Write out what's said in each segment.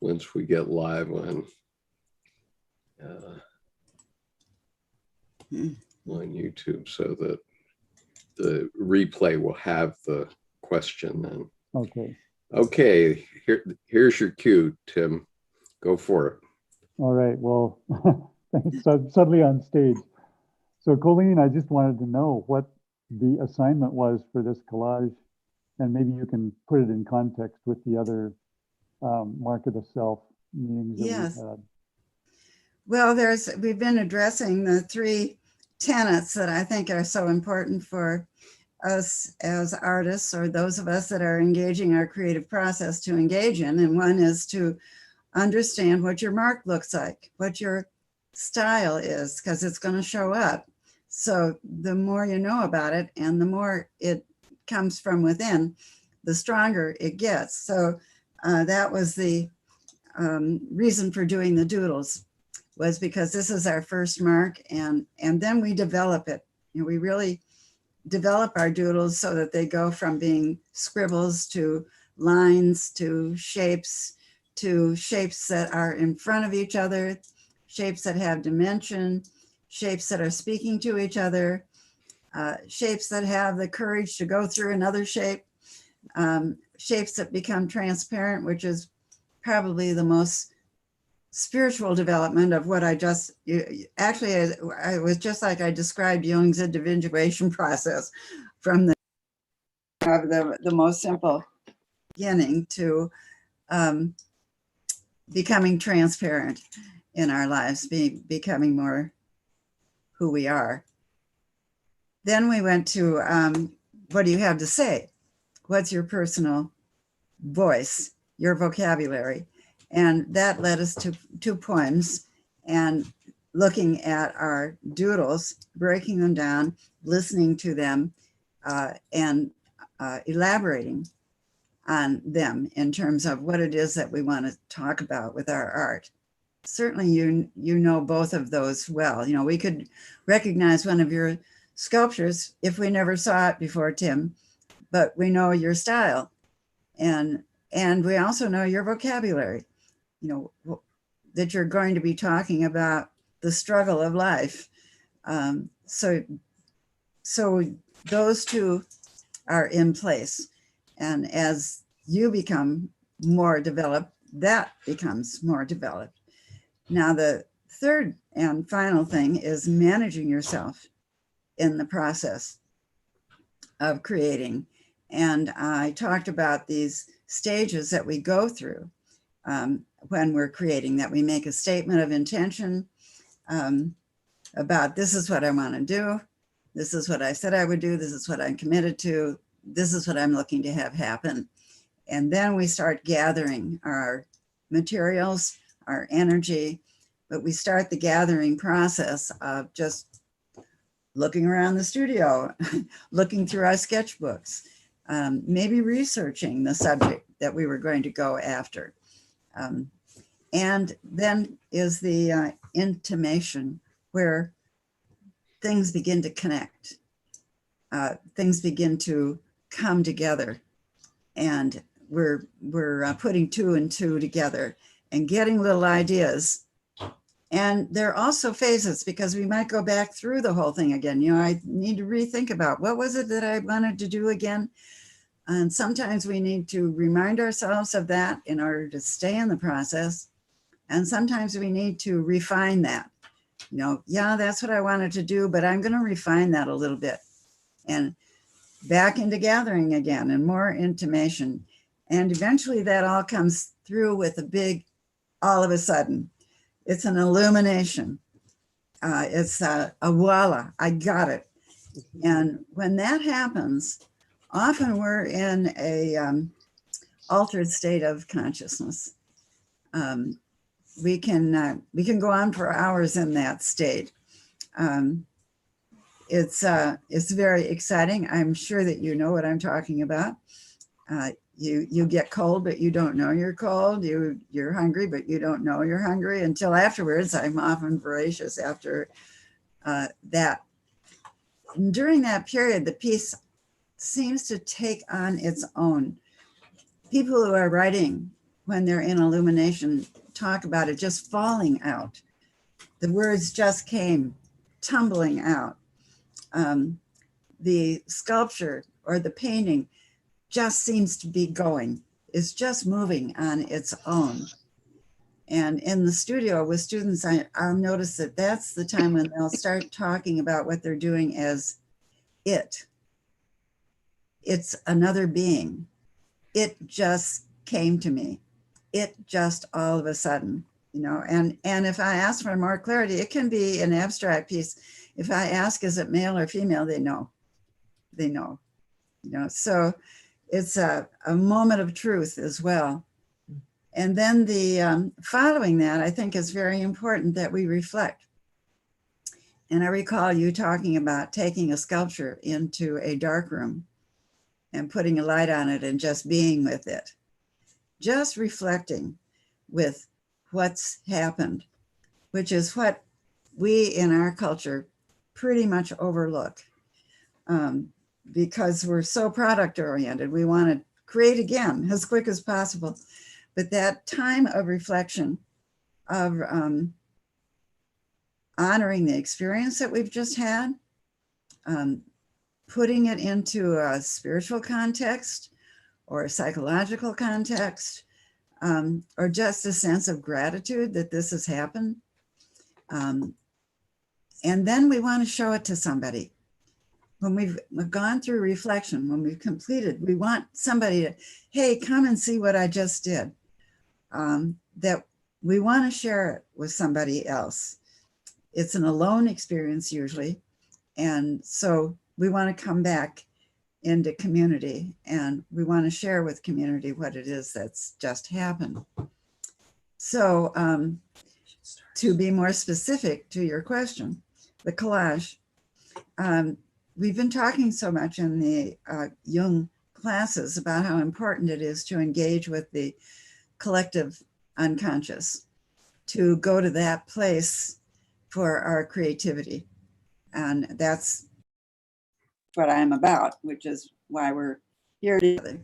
once we get live on YouTube, so that the replay will have the question then. Okay. Okay, here's your cue, Tim. Go for it. All right. Well, suddenly on stage. So Coeleen, I just wanted to know what the assignment was for this collage, and maybe you can put it in context with the other Mark of the Self meetings that we've had. Well, we've been addressing the 3 tenets that I think are so important for us as artists, or those of us that are engaging our creative process to engage in. And one is to understand what your mark looks like, what your style is, because it's going to show up. So the more you know about it and the more it comes from within, the stronger it gets. So that was the reason for doing the doodles, was because this is our first mark, and then we develop it. You know, we really develop our doodles so that they go from being scribbles to lines to shapes that are in front of each other, shapes that have dimension, shapes that are speaking to each other, shapes that have the courage to go through another shape, shapes that become transparent, which is probably the most spiritual development of what I just, actually, it was just like I described Jung's individuation process, from the most simple beginning to becoming transparent in our lives, becoming more who we are. Then we went to, what do you have to say? What's your personal voice, your vocabulary? And that led us to 2 poems, and looking at our doodles, breaking them down, listening to them, and elaborating on them in terms of what it is that we want to talk about with our art. Certainly you know both of those well. You know, we could recognize one of your sculptures if we never saw it before, Tim, but we know your style, and we also know your vocabulary, you know, that you're going to be talking about the struggle of life. So those 2 are in place. And as you become more developed, that becomes more developed. Now, the third and final thing is managing yourself in the process of creating. And I talked about these stages that we go through when we're creating, that we make a statement of intention about, this is what I want to do. This is what I said I would do. This is what I'm committed to. This is what I'm looking to have happen. And then we start gathering our materials, our energy, but we start the gathering process of just looking around the studio, looking through our sketchbooks, maybe researching the subject that we were going to go after. And then is the intimation, where things begin to connect. Things begin to come together, and we're putting 2 and 2 together and getting little ideas. And there are also phases, because we might go back through the whole thing again. You know, I need to rethink about, what was it that I wanted to do again? And sometimes we need to remind ourselves of that in order to stay in the process. And sometimes we need to refine that. You know, yeah, that's what I wanted to do, but I'm going to refine that a little bit. And back into gathering again, and more intimation. And eventually that all comes through with a big, all of a sudden. It's an illumination. It's a voila, I got it. And when that happens, often we're in a altered state of consciousness. We can go on for hours in that state. It's very exciting. I'm sure that you know what I'm talking about. You get cold, but you don't know you're cold. You're hungry, but you don't know you're hungry until afterwards. I'm often voracious after that. And during that period, the piece seems to take on its own. People who are writing when they're in illumination, talk about it just falling out. The words just came tumbling out. The sculpture or the painting just seems to be going. It's just moving on its own. And in the studio with students, I'll notice that that's the time when they'll start talking about what they're doing as it. It's another being. It just came to me. It just all of a sudden, you know, and if I ask for more clarity, it can be an abstract piece. If I ask, is it male or female, they know, you know, so it's a moment of truth as well. And then the following that, I think is very important that we reflect. And I recall you talking about taking a sculpture into a dark room and putting a light on it and just being with it. Just reflecting with what's happened, which is what we in our culture pretty much overlook because we're so product oriented. We want to create again as quick as possible. But that time of reflection, of honoring the experience that we've just had, putting it into a spiritual context or a psychological context, or just a sense of gratitude that this has happened. And then we want to show it to somebody. When we've gone through reflection, when we've completed, we want somebody to, hey, come and see what I just did. That we want to share it with somebody else. It's an alone experience usually. And so we want to come back into community and we want to share with community what it is that's just happened. So to be more specific to your question, the collage, we've been talking so much in the Jung classes about how important it is to engage with the collective unconscious, to go to that place for our creativity. And that's what I'm about, which is why we're here together.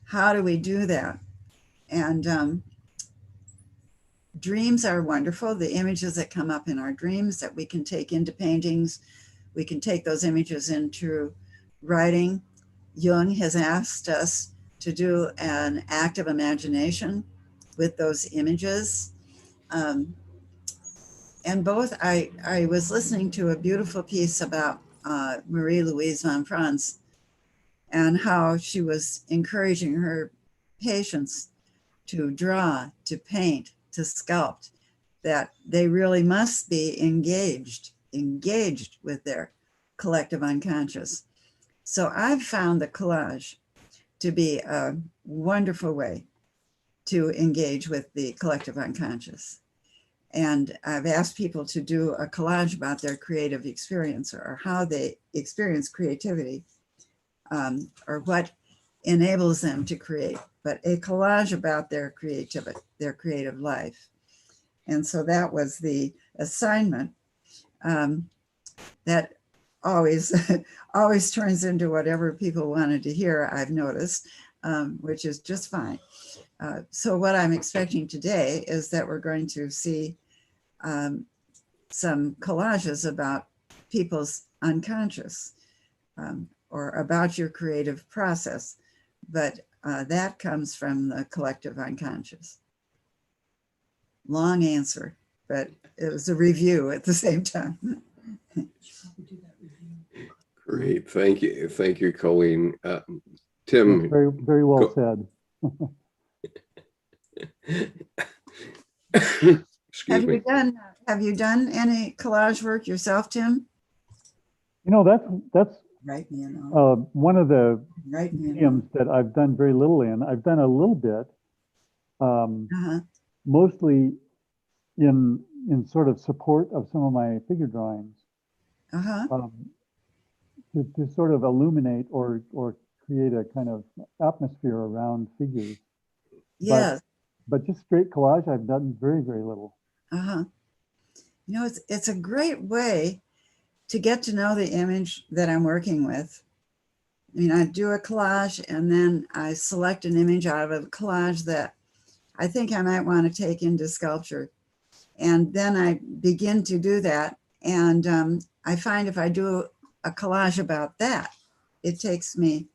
How do we do that? And dreams are wonderful. The images that come up in our dreams that we can take into paintings, we can take those images into writing. Jung has asked us to do an active imagination with those images. And both, I was listening to a beautiful piece about Marie-Louise von Franz and how she was encouraging her patients to draw, to paint, to sculpt, that they really must be engaged with their collective unconscious. So I've found the collage to be a wonderful way to engage with the collective unconscious. And I've asked people to do a collage about their creative experience or how they experience creativity or what enables them to create, but a collage about their creativity, their creative life. And so that was the assignment that always turns into whatever people wanted to hear, I've noticed, which is just fine. So what I'm expecting today is that we're going to see some collages about people's unconscious or about your creative process, but that comes from the collective unconscious. Long answer, but it was a review at the same time. Great, thank you, Coeleen. Tim, very, very well said. Excuse me. Have you done any collage work yourself, Tim? You know, that's Write me a note. one of the Write me a note. mediums that I've done very little in. I've done a little bit, mostly in sort of support of some of my figure drawings, to sort of illuminate or create a kind of atmosphere around figures. Yes. But just straight collage, I've done very, very little. You know, it's a great way to get to know the image that I'm working with. I mean, I do a collage and then I select an image out of a collage that I think I might want to take into sculpture. And then I begin to do that. And I find if I do a collage about that, it takes me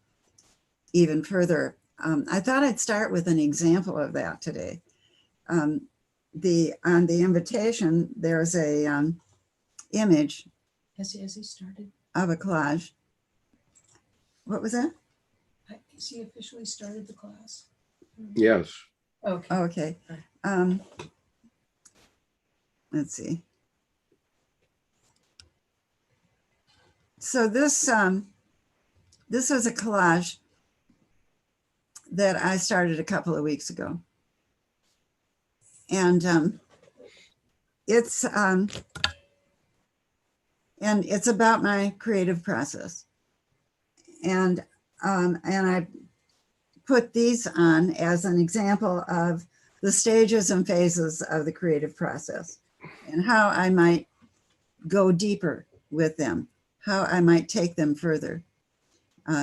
even further. I thought I'd start with an example of that today. On the invitation, there's a image Has he started? of a collage. What was that? Has he officially started the class? Yes. Okay. Oh, okay. Let's see. So this was a collage that I started a couple of weeks ago. And it's about my creative process. And I put these on as an example of the stages and phases of the creative process and how I might go deeper with them, how I might take them further.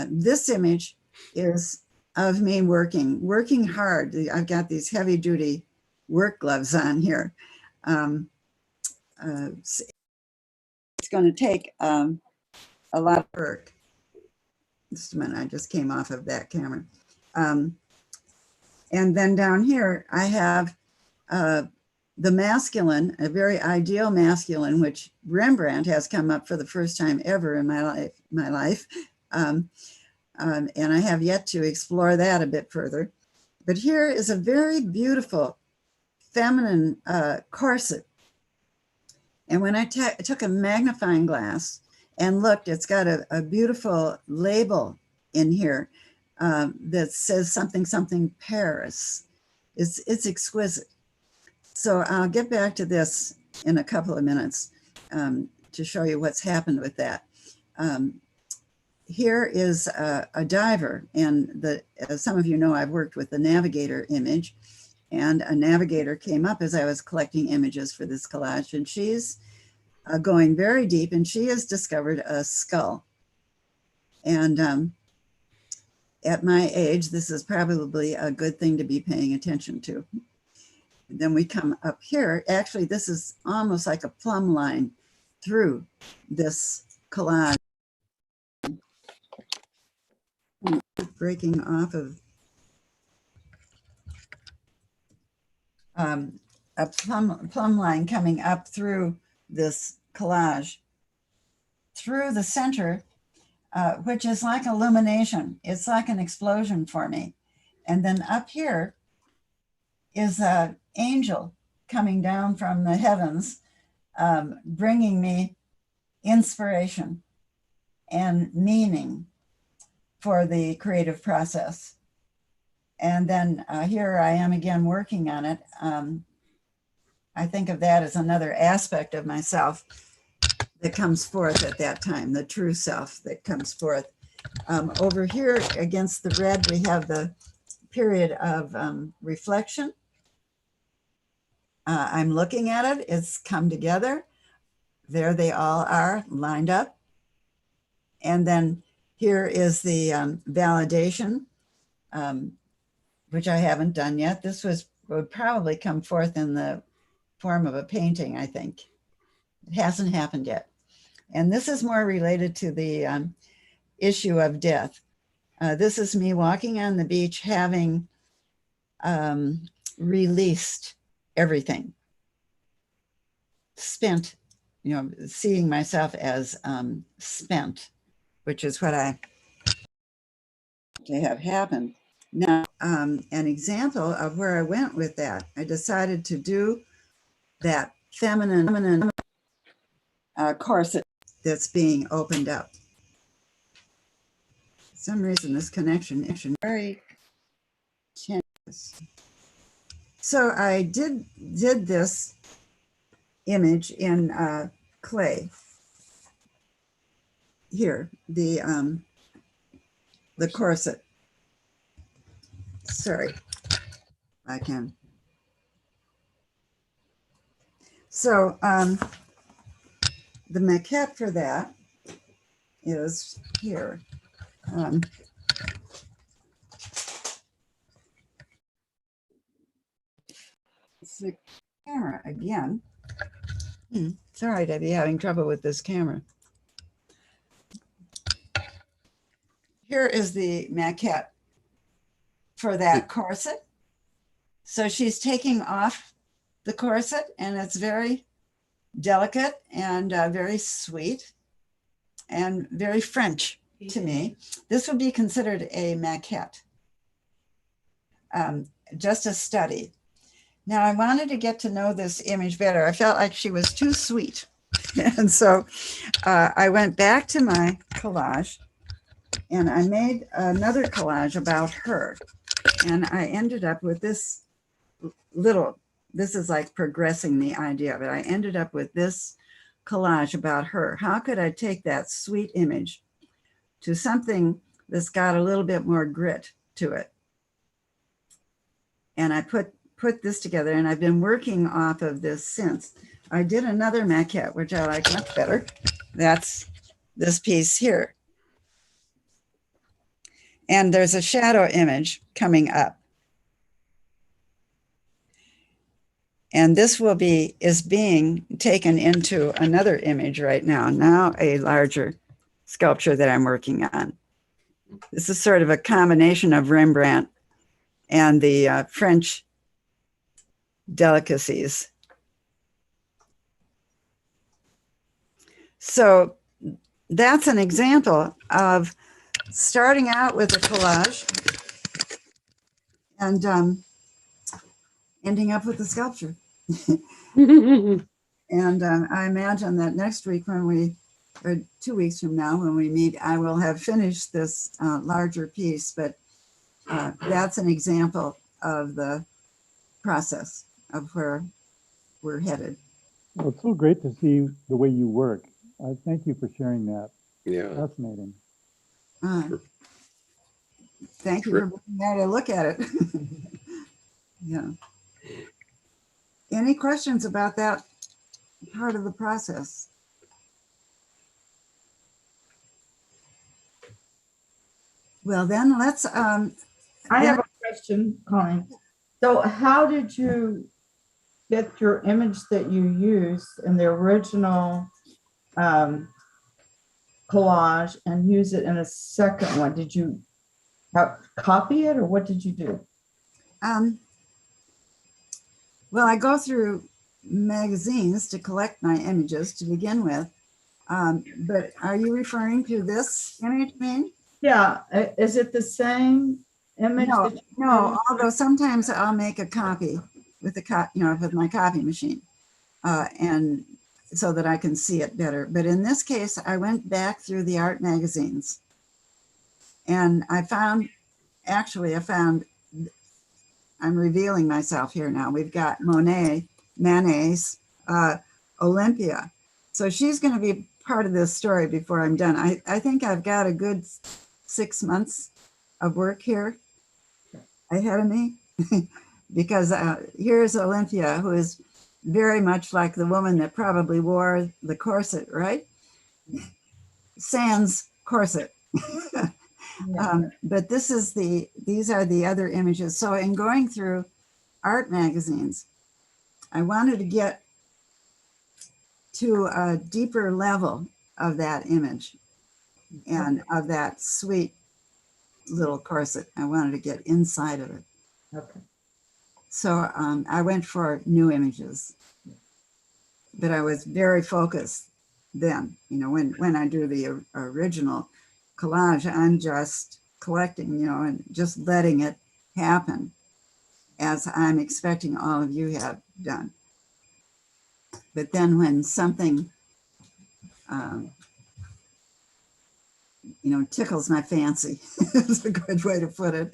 This image is of me working hard. I've got these heavy duty work gloves on here. It's going to take a lot of work. Just a minute, I just came off of that camera. And then down here, I have the masculine, a very ideal masculine, which Rembrandt has come up for the first time ever in my life. And I have yet to explore that a bit further. But here is a very beautiful feminine corset. And when I took a magnifying glass and looked, it's got a beautiful label in here that says something Paris. It's exquisite. So I'll get back to this in a couple of minutes to show you what's happened with that. Here is a diver, and as some of you know, I've worked with the navigator image, and a navigator came up as I was collecting images for this collage, and she's going very deep, and she has discovered a skull. And at my age, this is probably a good thing to be paying attention to. Then we come up here. Actually, this is almost like a plumb line through this collage. Breaking off of a plumb line coming up through this collage, through the center, which is like illumination. It's like an explosion for me. And then up here is an angel coming down from the heavens, bringing me inspiration and meaning for the creative process. And then here I am again working on it. I think of that as another aspect of myself that comes forth at that time, the true self that comes forth. Over here against the red, we have the period of reflection. I'm looking at it, it's come together. There they all are lined up. And then here is the validation, which I haven't done yet. This would probably come forth in the form of a painting, I think. It hasn't happened yet. And this is more related to the issue of death. This is me walking on the beach, having released everything, spent, seeing myself as spent, which is what I to have happened. Now, an example of where I went with that, I decided to do that feminine corset that's being opened up. For some reason, this connection is very tenuous. So I did this image in clay. Here, the corset. Sorry, I can. So the maquette for that is here. the camera again. Sorry to be having trouble with this camera. Here is the maquette for that corset. So she's taking off the corset, and it's very delicate and very sweet and very French to me. This would be considered a maquette, just a study. Now, I wanted to get to know this image better. I felt like she was too sweet. And so I went back to my collage and I made another collage about her. And I ended up with this this is like progressing the idea, but I ended up with this collage about her. How could I take that sweet image to something that's got a little bit more grit to it? And I put this together, and I've been working off of this since. I did another maquette, which I like much better. That's this piece here. And there's a shadow image coming up. And this is being taken into another image right now a larger sculpture that I'm working on. This is sort of a combination of Rembrandt and the French delicacies. So that's an example of starting out with a collage and ending up with a sculpture. And I imagine that next week or 2 weeks from now when we meet, I will have finished this larger piece, but that's an example of the process of where we're headed. Well, it's so great to see the way you work. Thank you for sharing that. Yeah. Fascinating. Thank you for bringing that a look at it. Yeah. Any questions about that part of the process? Well, then let's. I have a question, Colleen. So how did you get your image that you used in the original collage and use it in a second one? Did you copy it, or what did you do? Well, I go through magazines to collect my images to begin with. But are you referring to this image, Ming? Yeah. Is it the same image? No, although sometimes I'll make a copy with with my copy machine, and so that I can see it better. But in this case, I went back through the art magazines, and I found, I'm revealing myself here now. We've got Manet's Olympia. So she's going to be part of this story before I'm done. I think I've got a good 6 months of work here ahead of me because here's Olympia, who is very much like the woman that probably wore the corset, right? Sans corset. But these are the other images. So in going through art magazines, I wanted to get to a deeper level of that image and of that sweet little corset. I wanted to get inside of it. Okay. So I went for new images, but I was very focused then. When I do the original collage, I'm just collecting, and just letting it happen as I'm expecting all of you have done. But then when something, tickles my fancy, is a good way to put it,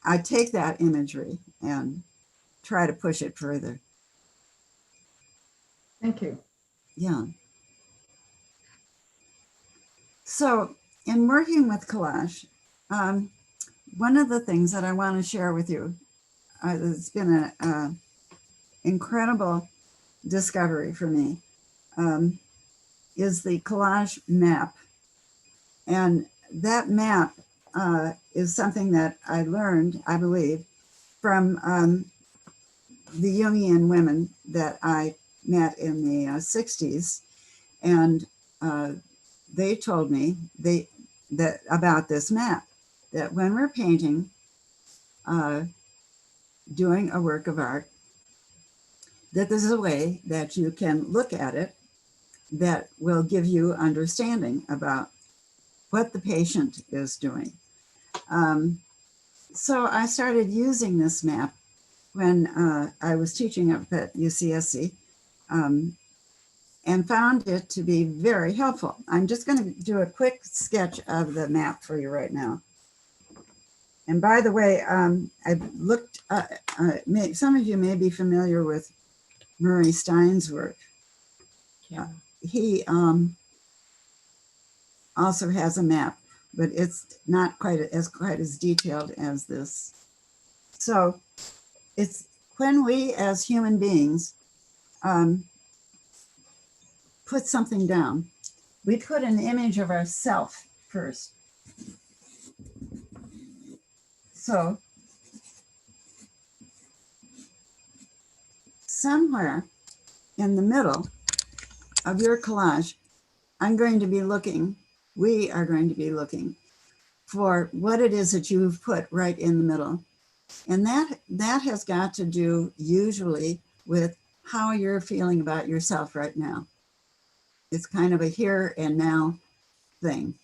I take that imagery and try to push it further. Thank you. Yeah. So in working with collage, one of the things that I want to share with you, it's been an incredible discovery for me, is the Collage Map. And that map is something that I learned, I believe, from the Jungian women that I met in the 60s, and they told me that about this map, that when we're painting, doing a work of art, that this is a way that you can look at it that will give you understanding about what the patient is doing. So I started using this map when I was teaching up at U.S.C. And found it to be very helpful. I'm just going to do a quick sketch of the map for you right now. And by the way, I looked, some of you may be familiar with Murray Stein's work. Yeah. He also has a map, but it's not quite as detailed as this. So it's when we as human beings put something down, we put an image of ourself first. So somewhere in the middle of your collage, I'm going to be looking, we are going to be looking for what it is that you've put right in the middle. And that has got to do usually with how you're feeling about yourself right now. It's kind of a here and now thing.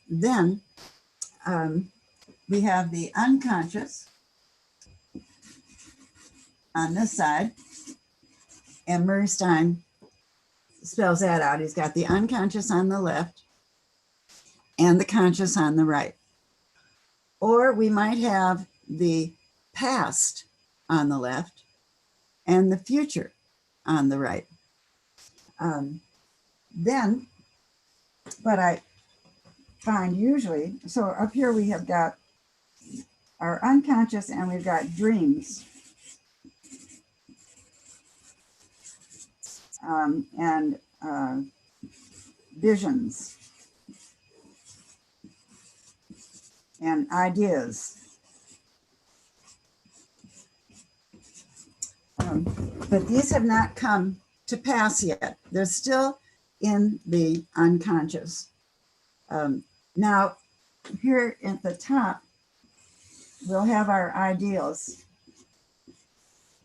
Then we have the unconscious on this side, and Murray Stein spells that out. He's got the unconscious on the left and the conscious on the right. Or we might have the past on the left and the future on the right. Then what I find usually, so up here we have got our unconscious and we've got dreams. And visions and ideas. But these have not come to pass yet. They're still in the unconscious. Now, here at the top, we'll have our ideals,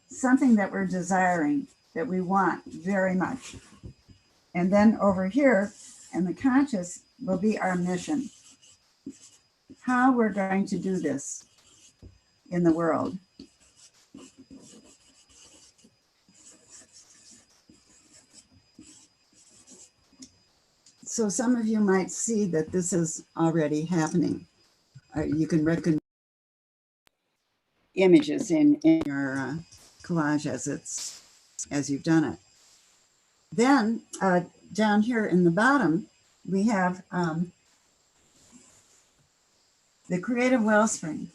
something that we're desiring, that we want very much. And then over here in the conscious will be our mission. How we're going to do this in the world. So some of you might see that this is already happening. You can recognize images in your collage as you've done it. Then down here in the bottom, we have the Creative Wellspring.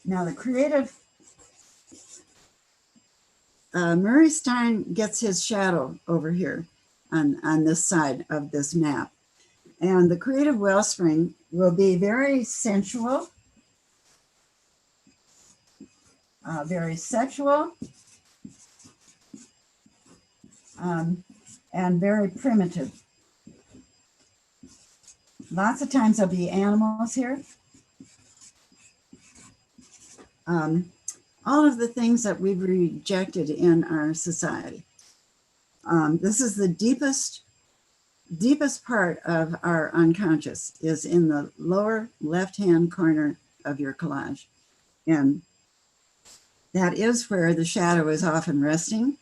Now the creative, Murray Stein gets his shadow over here on this side of this map. And the Creative Wellspring will be very sensual, very sexual, and very primitive. Lots of times there'll be animals here. All of the things that we've rejected in our society. This is the deepest part of our unconscious, is in the lower left-hand corner of your collage. And that is where the shadow is often resting.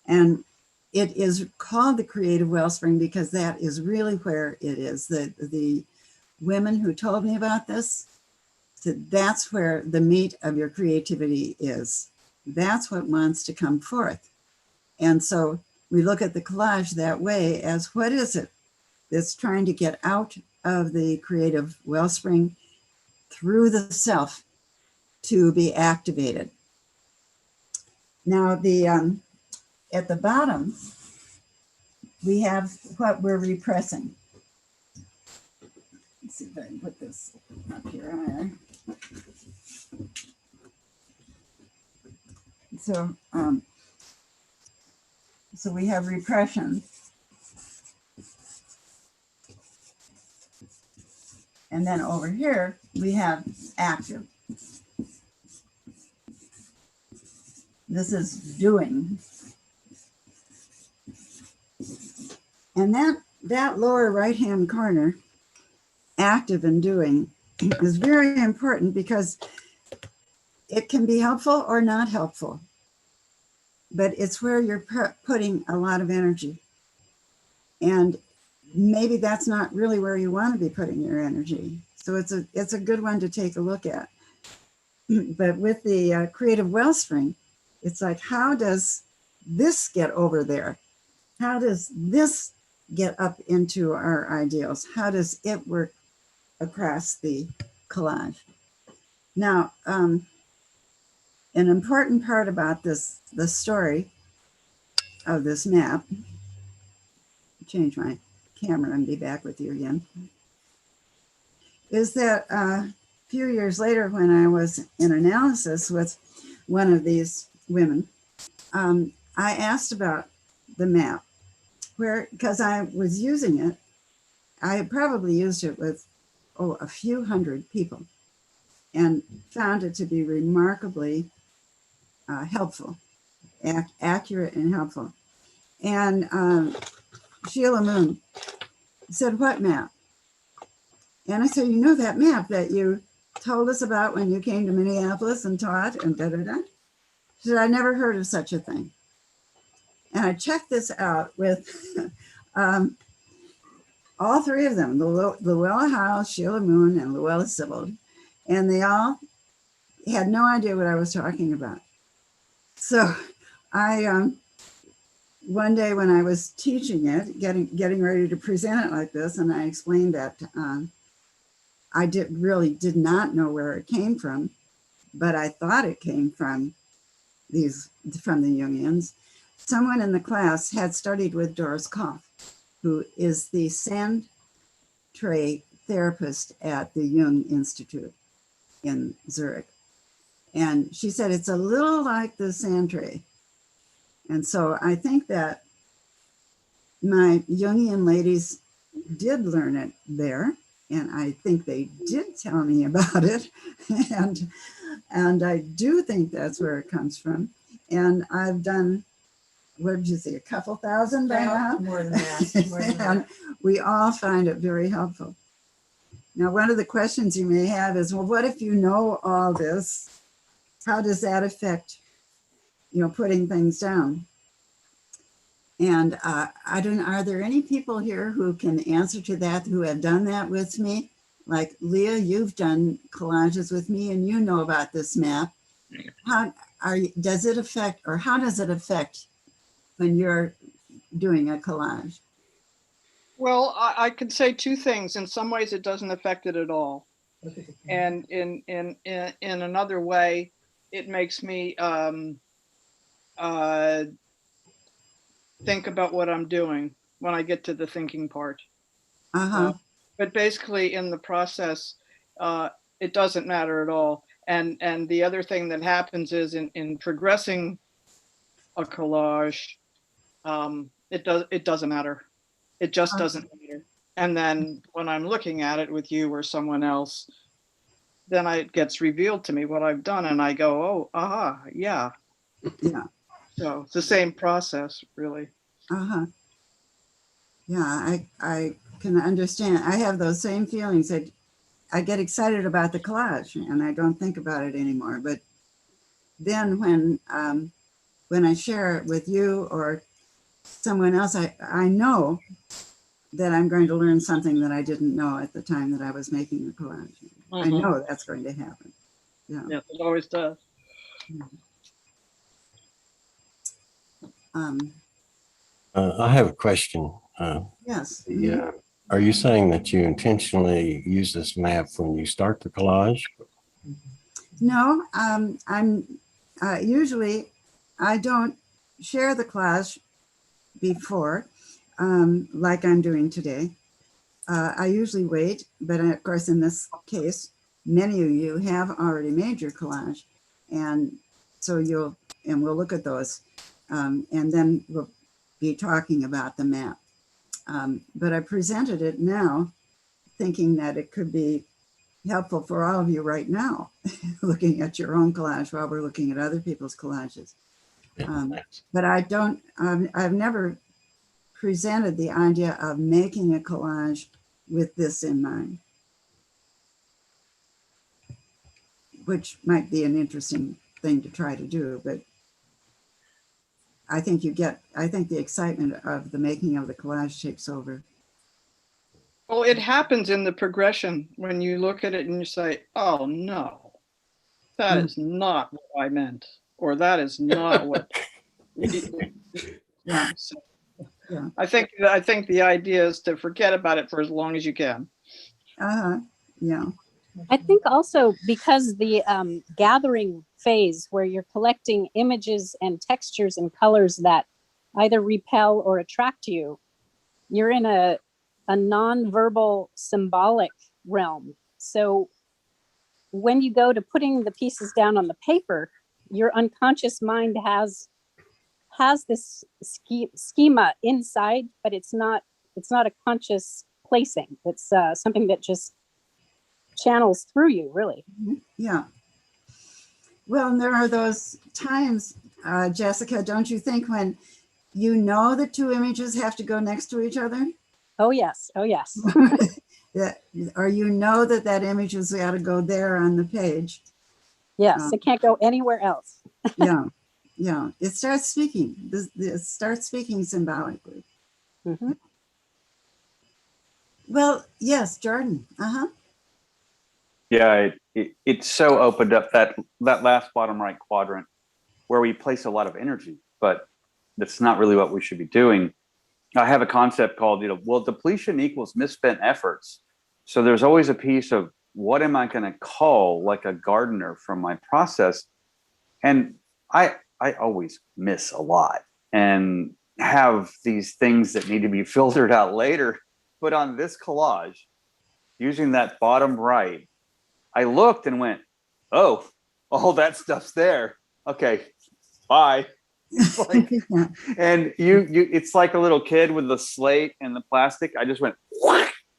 And it is called the Creative Wellspring because that is really where it is. The women who told me about this, that's where the meat of your creativity is. That's what wants to come forth. And so we look at the collage that way as, what is it that's trying to get out of the creative wellspring through the self to be activated? Now, at the bottom, we have what we're repressing. Let's see if I can put this up here higher. So, so we have repression. And then over here, we have active. This is doing. And that lower right-hand corner, active and doing, is very important because it can be helpful or not helpful. But it's where you're putting a lot of energy. And maybe that's not really where you want to be putting your energy. So it's a good one to take a look at. But with the Creative Wellspring, it's like, how does this get over there? How does this get up into our ideals? How does it work across the collage? Now, an important part about this, the story of this map, change my camera and be back with you again, is that a few years later when I was in analysis with one of these women, I asked about the map, because I was using it. I had probably used it with, a few hundred people and found it to be remarkably helpful, accurate and helpful. And Sheila Moon said, "What map?" And I said, "You know that map that you told us about when you came to Minneapolis and taught and da-da-da?" She said, "I never heard of such a thing." And I checked this out with all three of them, Luella House, Sheila Moon, and Luella Sibbald. And they all had no idea what I was talking about. So I, one day when I was teaching it, getting ready to present it like this, and I explained that I really did not know where it came from, but I thought it came from the Jungians. Someone in the class had studied with Doris Koff, who is the sand tray therapist at the Jung Institute in Zurich. And she said, it's a little like the sand tray. And so I think that my Jungian ladies did learn it there. And I think they did tell me about it. And I do think that's where it comes from. And I've done, what did you say, a couple thousand by now? More than that. More than And that. we all find it very helpful. Now, one of the questions you may have is, well, what if you know all this? How does that affect, putting things down? And are there any people here who can answer to that, who have done that with me? Like Leah, you've done collages with me and you know about this map. How does it affect when you're doing a collage? Well, I could say two things. In some ways, it doesn't affect it at all. And in another way, it makes me think about what I'm doing when I get to the thinking part. But basically, in the process, it doesn't matter at all. And the other thing that happens is in progressing a collage, it doesn't matter. It just doesn't matter. And then when I'm looking at it with you or someone else, then it gets revealed to me what I've done, and I go, oh, aha, yeah. Yeah. So it's the same process, really. Yeah, I can understand. I have those same feelings. I get excited about the collage and I don't think about it anymore. But then when I share it with you or someone else, I know that I'm going to learn something that I didn't know at the time that I was making the collage. I know that's going to happen. Yeah. Yes, it always does. I have a question. Yes. Yeah. Are you saying that you intentionally use this map when you start the collage? No, I'm usually I don't share the collage before. like I'm doing today. I usually wait, but of course, in this case, many of you have already made your collage. And so we'll look at those. And then we'll be talking about the map. But I presented it now, thinking that it could be helpful for all of you right now, looking at your own collage while we're looking at other people's collages. But I've never presented the idea of making a collage with this in mind, which might be an interesting thing to try to do, but I think the excitement of the making of the collage takes over. Well, it happens in the progression when you look at it and you say, oh no, that is not what I meant, or that is not what. Yeah. So, Yeah. I think the idea is to forget about it for as long as you can. Yeah. I think also because the gathering phase where you're collecting images and textures and colors that either repel or attract you, you're in a non-verbal symbolic realm. So when you go to putting the pieces down on the paper, your unconscious mind has this schema inside, but it's not a conscious placing. It's something that just channels through you, really. Yeah. Well, and there are those times, Jessica, don't you think, when you know the two images have to go next to each other? Oh yes. Oh yes. Or you know that image has got to go there on the page. Yes, it can't go anywhere else. Yeah. Yeah. It starts speaking. It starts speaking symbolically. Mm-hmm. Well, yes, Jordan. Yeah, it so opened up that last bottom right quadrant where we place a lot of energy, but that's not really what we should be doing. I have a concept called, well, depletion equals misspent efforts. So there's always a piece of what am I going to call like a gardener from my process? And I always miss a lot and have these things that need to be filtered out later. But on this collage, using that bottom right, I looked and went, oh, all that stuff's there. Okay, bye. Like, Yeah. and you it's like a little kid with the slate and the plastic. I just went,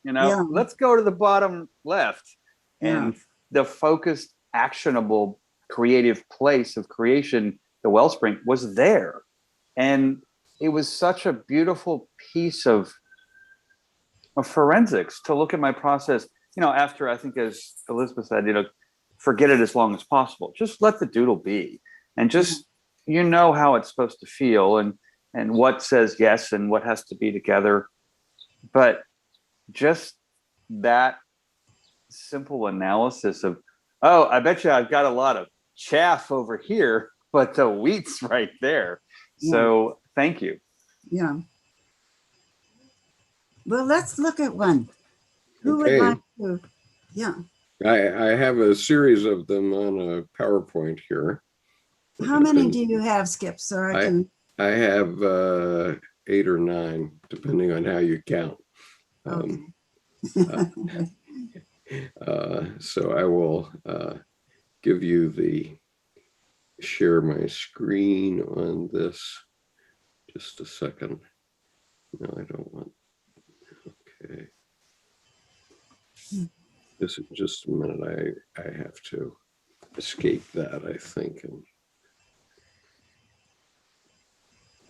Yeah. let's go to the bottom left. Yeah. And the focused, actionable, creative place of creation, the Wellspring, was there. And it was such a beautiful piece of forensics to look at my process, after, I think, as Elizabeth said, forget it as long as possible. Just let the doodle be, and just, how it's supposed to feel, and what says yes and what has to be together. But just that simple analysis of, oh, I bet you I've got a lot of chaff over here, but the wheat's right there. Yeah. So thank you. Yeah. Well, let's look at one. Who Okay. would like to? Yeah. I have a series of them on a PowerPoint here. How many do you have, Skip? So I can. I have 8 or 9, depending on how you count. Okay. So I will give you share my screen on this. Just a second. No, I don't want. Okay. This is just a minute. I have to escape that, I think.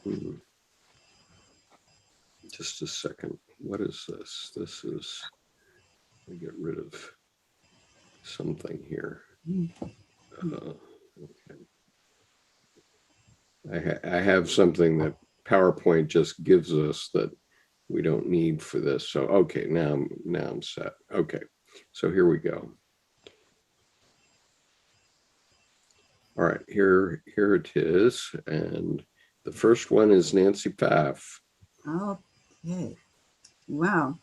And just a second. What is this? This is, let me get rid of something here. Okay. I have something that PowerPoint just gives us that we don't need for this. So, okay, now I'm set. Okay, so here we go. All right, here it is. And the first one is Nancy Pfaff. Okay. Wow.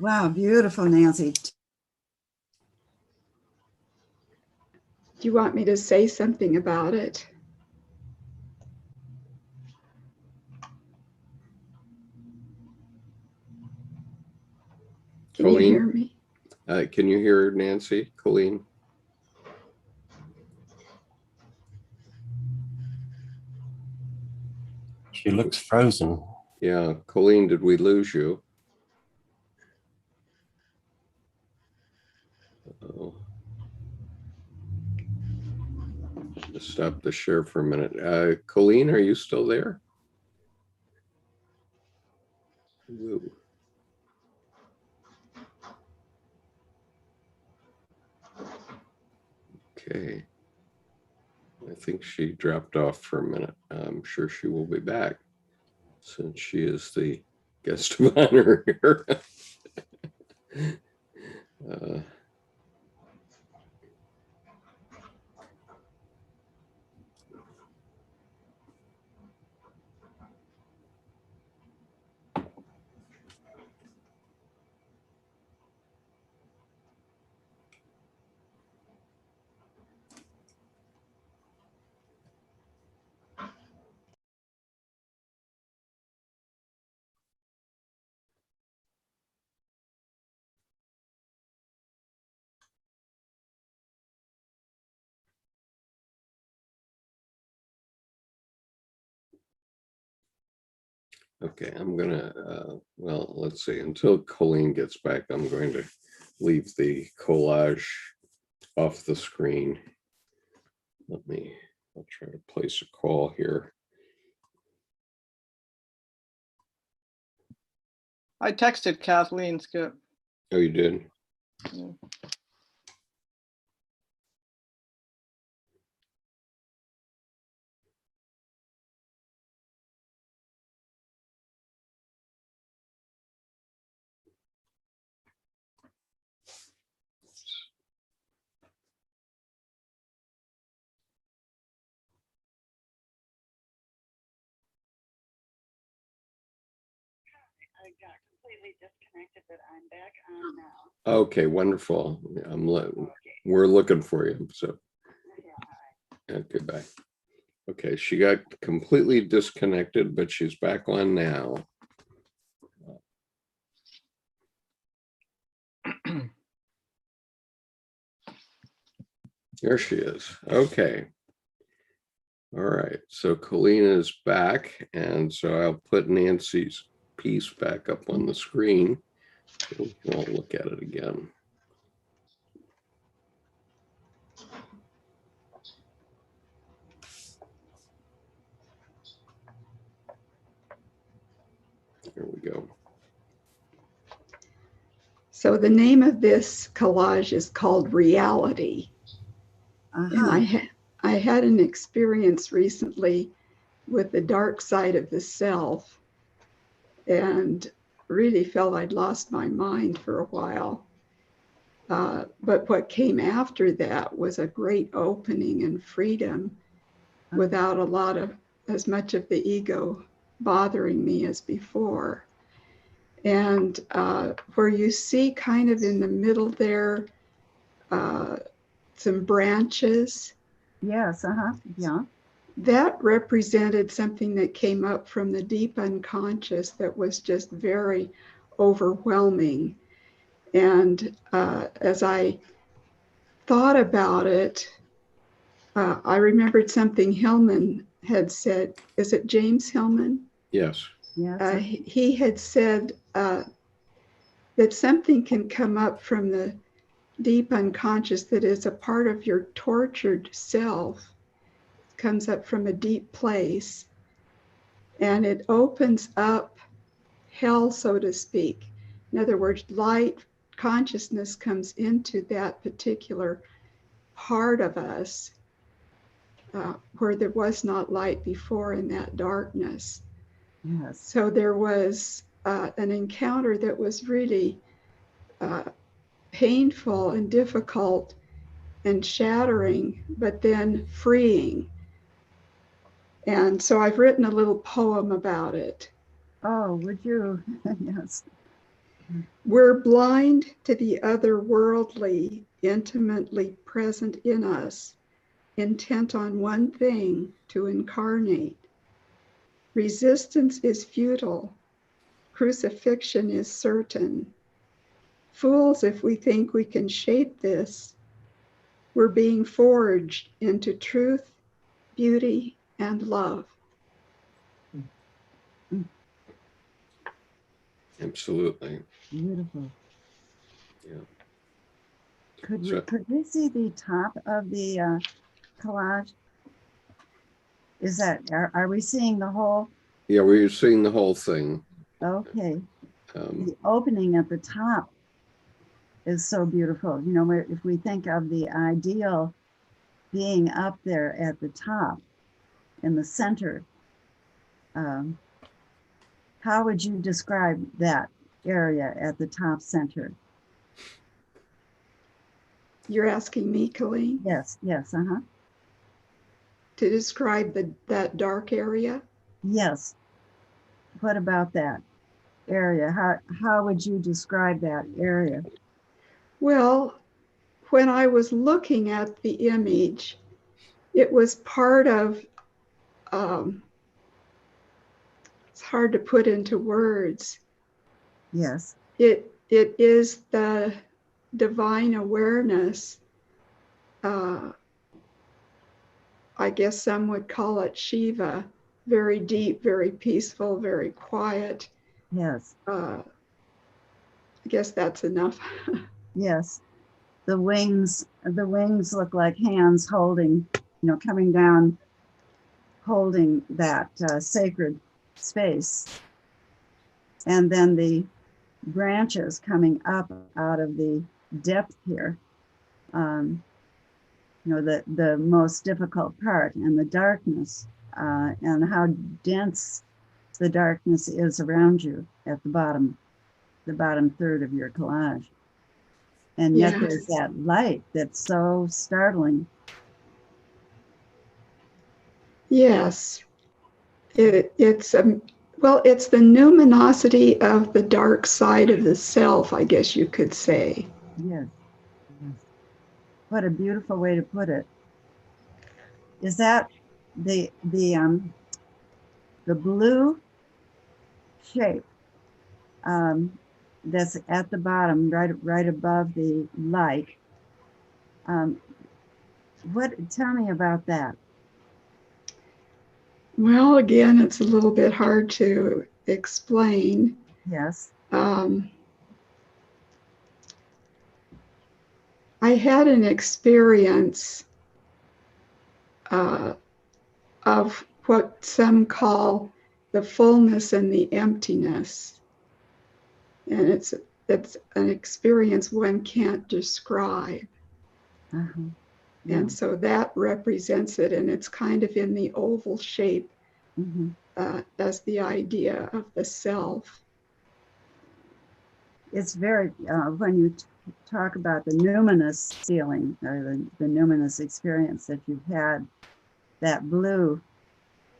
Wow, beautiful, Nancy. Do you want me to say something about it? Can you hear Coeleen, me? can you hear Nancy? Coeleen? She looks frozen. Yeah, Coeleen, did we lose you? Oh. Just stop the share for a minute. Coeleen, are you still there? Woo. Okay. I think she dropped off for a minute. I'm sure she will be back since she is the guest of honor here. Okay, I'm gonna, well, let's see, until Coeleen gets back, I'm going to leave the collage off the screen. I'll try to place a call here. I texted Kathleen, Skip. Oh, you did? Yeah. I got completely disconnected, but I'm back on now. Okay, wonderful. We're looking for you, so. Okay, bye. Okay, she got completely disconnected, but she's back on now. There she is. Okay. All right, so Coeleen is back, and so I'll put Nancy's piece back up on the screen. We can all look at it again. Here we go. So the name of this collage is called Reality. And I had an experience recently with the dark side of the self and really felt I'd lost my mind for a while. But what came after that was a great opening and freedom without as much of the ego bothering me as before. And where you see kind of in the middle there, some branches. Yes, yeah. That represented something that came up from the deep unconscious that was just very overwhelming. And as I thought about it, I remembered something Hillman had said. Is it James Hillman? Yes. Yes. He had said that something can come up from the deep unconscious that is a part of your tortured self, comes up from a deep place, and it opens up hell, so to speak. In other words, light consciousness comes into that particular part of us where there was not light before in that darkness. Yes. So there was an encounter that was really painful and difficult and shattering, but then freeing. And so I've written a little poem about it. Oh, would you? Yes. We're blind to the otherworldly, intimately present in us, intent on one thing, to incarnate. Resistance is futile. Crucifixion is certain. fools if we think we can shape this. We're being forged into truth, beauty, and love. Absolutely. Beautiful. Yeah. Could we see the top of the collage? Is that, are we seeing the whole? Yeah, we're seeing the whole thing. Okay. The opening at the top is so beautiful. You know, where if we think of the ideal being up there at the top in the center, how would you describe that area at the top center? You're asking me, Coeleen? Yes, yes, uh-huh. To describe that dark area? Yes. What about that area? How would you describe that area? Well, when I was looking at the image, it was part of, it's hard to put into words. Yes. It is the divine awareness. I guess some would call it Shiva, very deep, very peaceful, very quiet. Yes. I guess that's enough. Yes. The wings look like hands holding, you know, coming down, holding that sacred space. And then the branches coming up out of the depth here. You know, the most difficult part, and the darkness, and how dense the darkness is around you at the bottom third of your collage. And yet Yes. there's that light that's so startling. Yes, it's well, it's the numinosity of the dark side of the self, I guess you could say. Yes. Yes. What a beautiful way to put it. Is that the blue shape that's at the bottom, right above the light? Tell me about that. Well, again, it's a little bit hard to explain. Yes. I had an experience of what some call the fullness and the emptiness. And it's an experience one can't describe. Uh-huh. Yeah. And so that represents it, and it's kind of in the oval shape, Mm-hmm. as the idea of the self. It's very, when you talk about the numinous feeling, or the numinous experience that you've had, that blue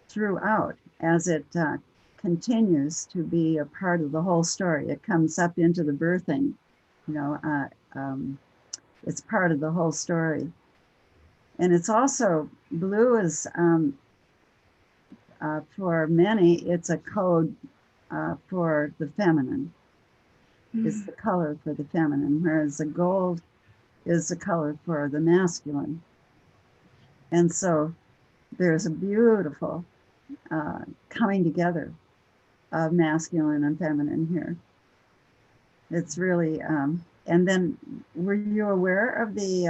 throughout, as it continues to be a part of the whole story. It comes up into the birthing, you know, it's part of the whole story. And it's also, blue is, for many, it's a code for the feminine. It's the color for the feminine, whereas the gold is the color for the masculine. And so there's a beautiful coming together of masculine and feminine here. It's really, and then were you aware of the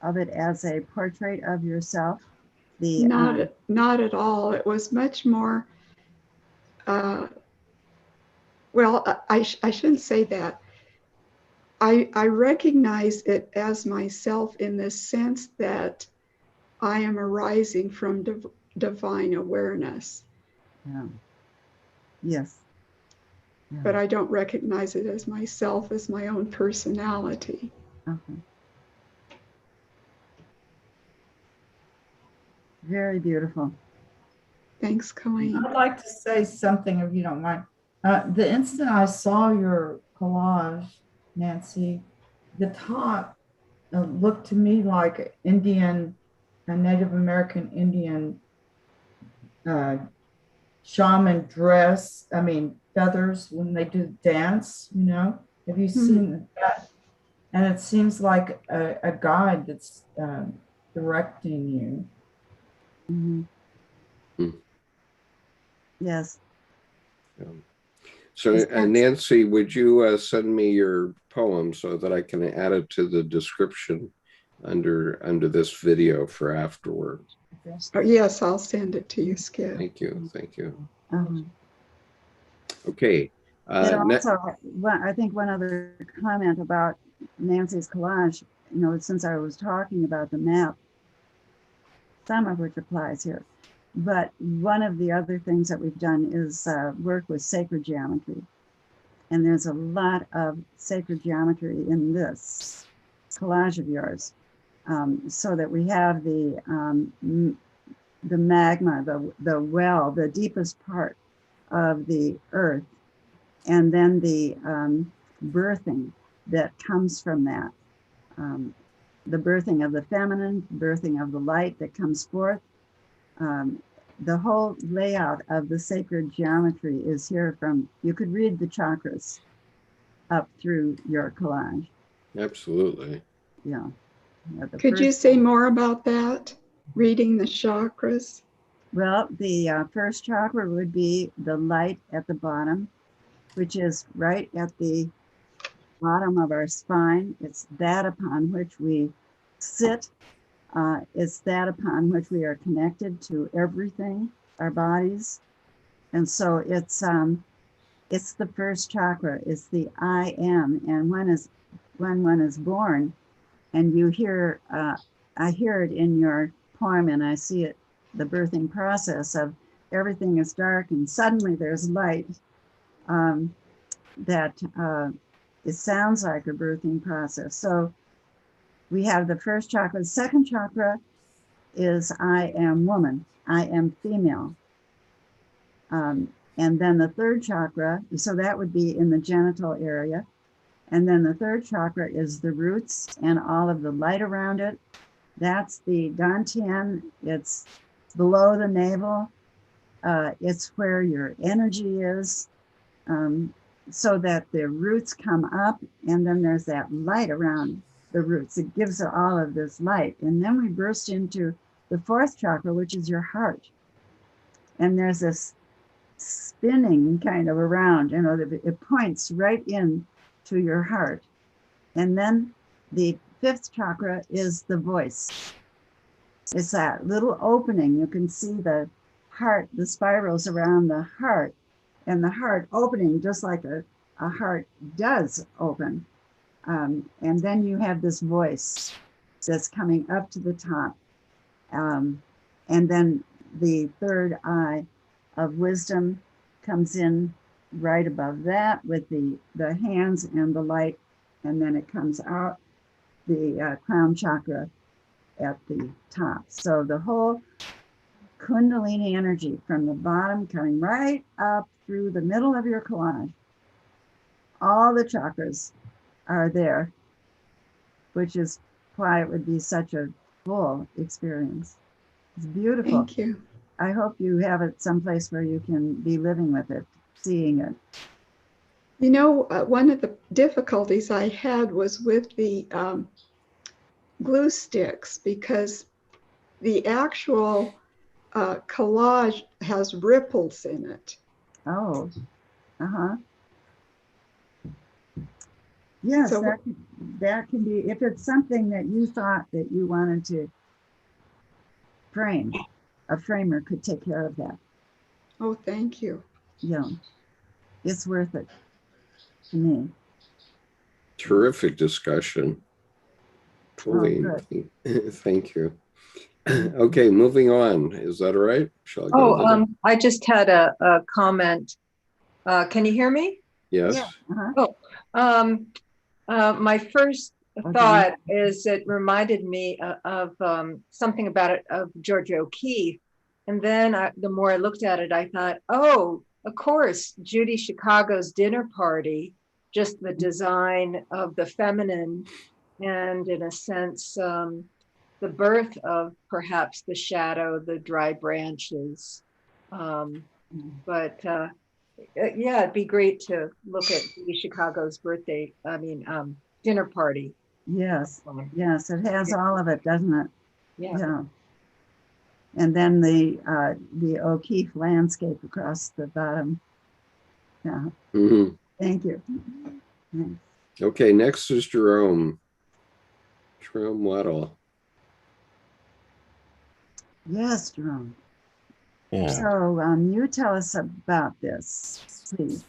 of it as a portrait of yourself? Not at all. It was much more, well, I shouldn't say that. I recognize it as myself in the sense that I am arising from divine awareness. Yeah. Yes. Yeah. But I don't recognize it as myself, as my own personality. Okay. Very beautiful. Thanks, Coeleen. I'd like to say something, if you don't mind. The instant I saw your collage, Nancy, the top looked to me like a Native American Indian shaman dress. I mean, feathers when they do dance, you know. Have you seen that? And it seems like a guide that's directing you. Mhm. Hmm. Yes. So Nancy, would you send me your poem so that I can add it to the description under this video for afterward? Oh, yes, I'll send it to you, Skip. Thank you. Thank you. Uh-huh. Okay. But also, I think one other comment about Nancy's collage, since I was talking about the map, some of which applies here, but one of the other things that we've done is work with sacred geometry. And there's a lot of sacred geometry in this collage of yours, so that we have the magma, the well, the deepest part of the earth, and then the birthing that comes from that. The birthing of the feminine, birthing of the light that comes forth. The whole layout of the sacred geometry is here from, you could read the chakras up through your collage. Absolutely. Yeah. Could you say more about that? Reading the chakras? Well, the first chakra would be the light at the bottom, which is right at the bottom of our spine. It's that upon which we sit. It's that upon which we are connected to everything, our bodies. And so it's the first chakra. It's the I am. And when one is born, and you hear, I hear it in your poem, and I see it, the birthing process of everything is dark, and suddenly there's light. It sounds like a birthing process. So we have the first chakra. The second chakra is I am woman, I am female. And then the third chakra, so that would be in the genital area. And then the third chakra is the roots and all of the light around it. That's the dantian. It's below the navel. It's where your energy is, so that the roots come up, and then there's that light around the roots. It gives it all of this light. And then we burst into the fourth chakra, which is your heart. And there's this spinning kind of around, it points right in to your heart. And then the fifth chakra is the voice. It's that little opening. You can see the heart, the spirals around the heart, and the heart opening just like a heart does open. And then you have this voice that's coming up to the top. And then the third eye of wisdom comes in right above that with the hands and the light, and then it comes out the crown chakra at the top. So the whole Kundalini energy from the bottom coming right up through the middle of your collage, all the chakras are there, which is why it would be such a full experience. It's beautiful. Thank you. I hope you have it someplace where you can be living with it, seeing it. One of the difficulties I had was with the glue sticks, because the actual collage has ripples in it. Oh, uh-huh. Yes, So, that can be, if it's something that you thought that you wanted to frame, a framer could take care of that. oh, thank you. Yeah, it's worth it to me. Terrific discussion. Coeleen, thank you. Okay, moving on. Is that all right? Shall I go to the I just had a comment. Can you hear me? Yes. Yeah. Oh, my first thought is it reminded me of something about it, of Georgia O'Keeffe. And then the more I looked at it, I thought, oh, of course, Judy Chicago's dinner party, just the design of the feminine, and in a sense, the birth of perhaps the shadow, the dry branches. But yeah, it'd be great to look at Chicago's dinner party. Yes, yes, it has all of it, doesn't it? Yeah. And then the O'Keeffe landscape across the bottom. Yeah. Mhm. Thank you. Thanks. Okay, next is Jerome. Jerome Weddle. Yes, Jerome. Yeah. So you tell us about this, please.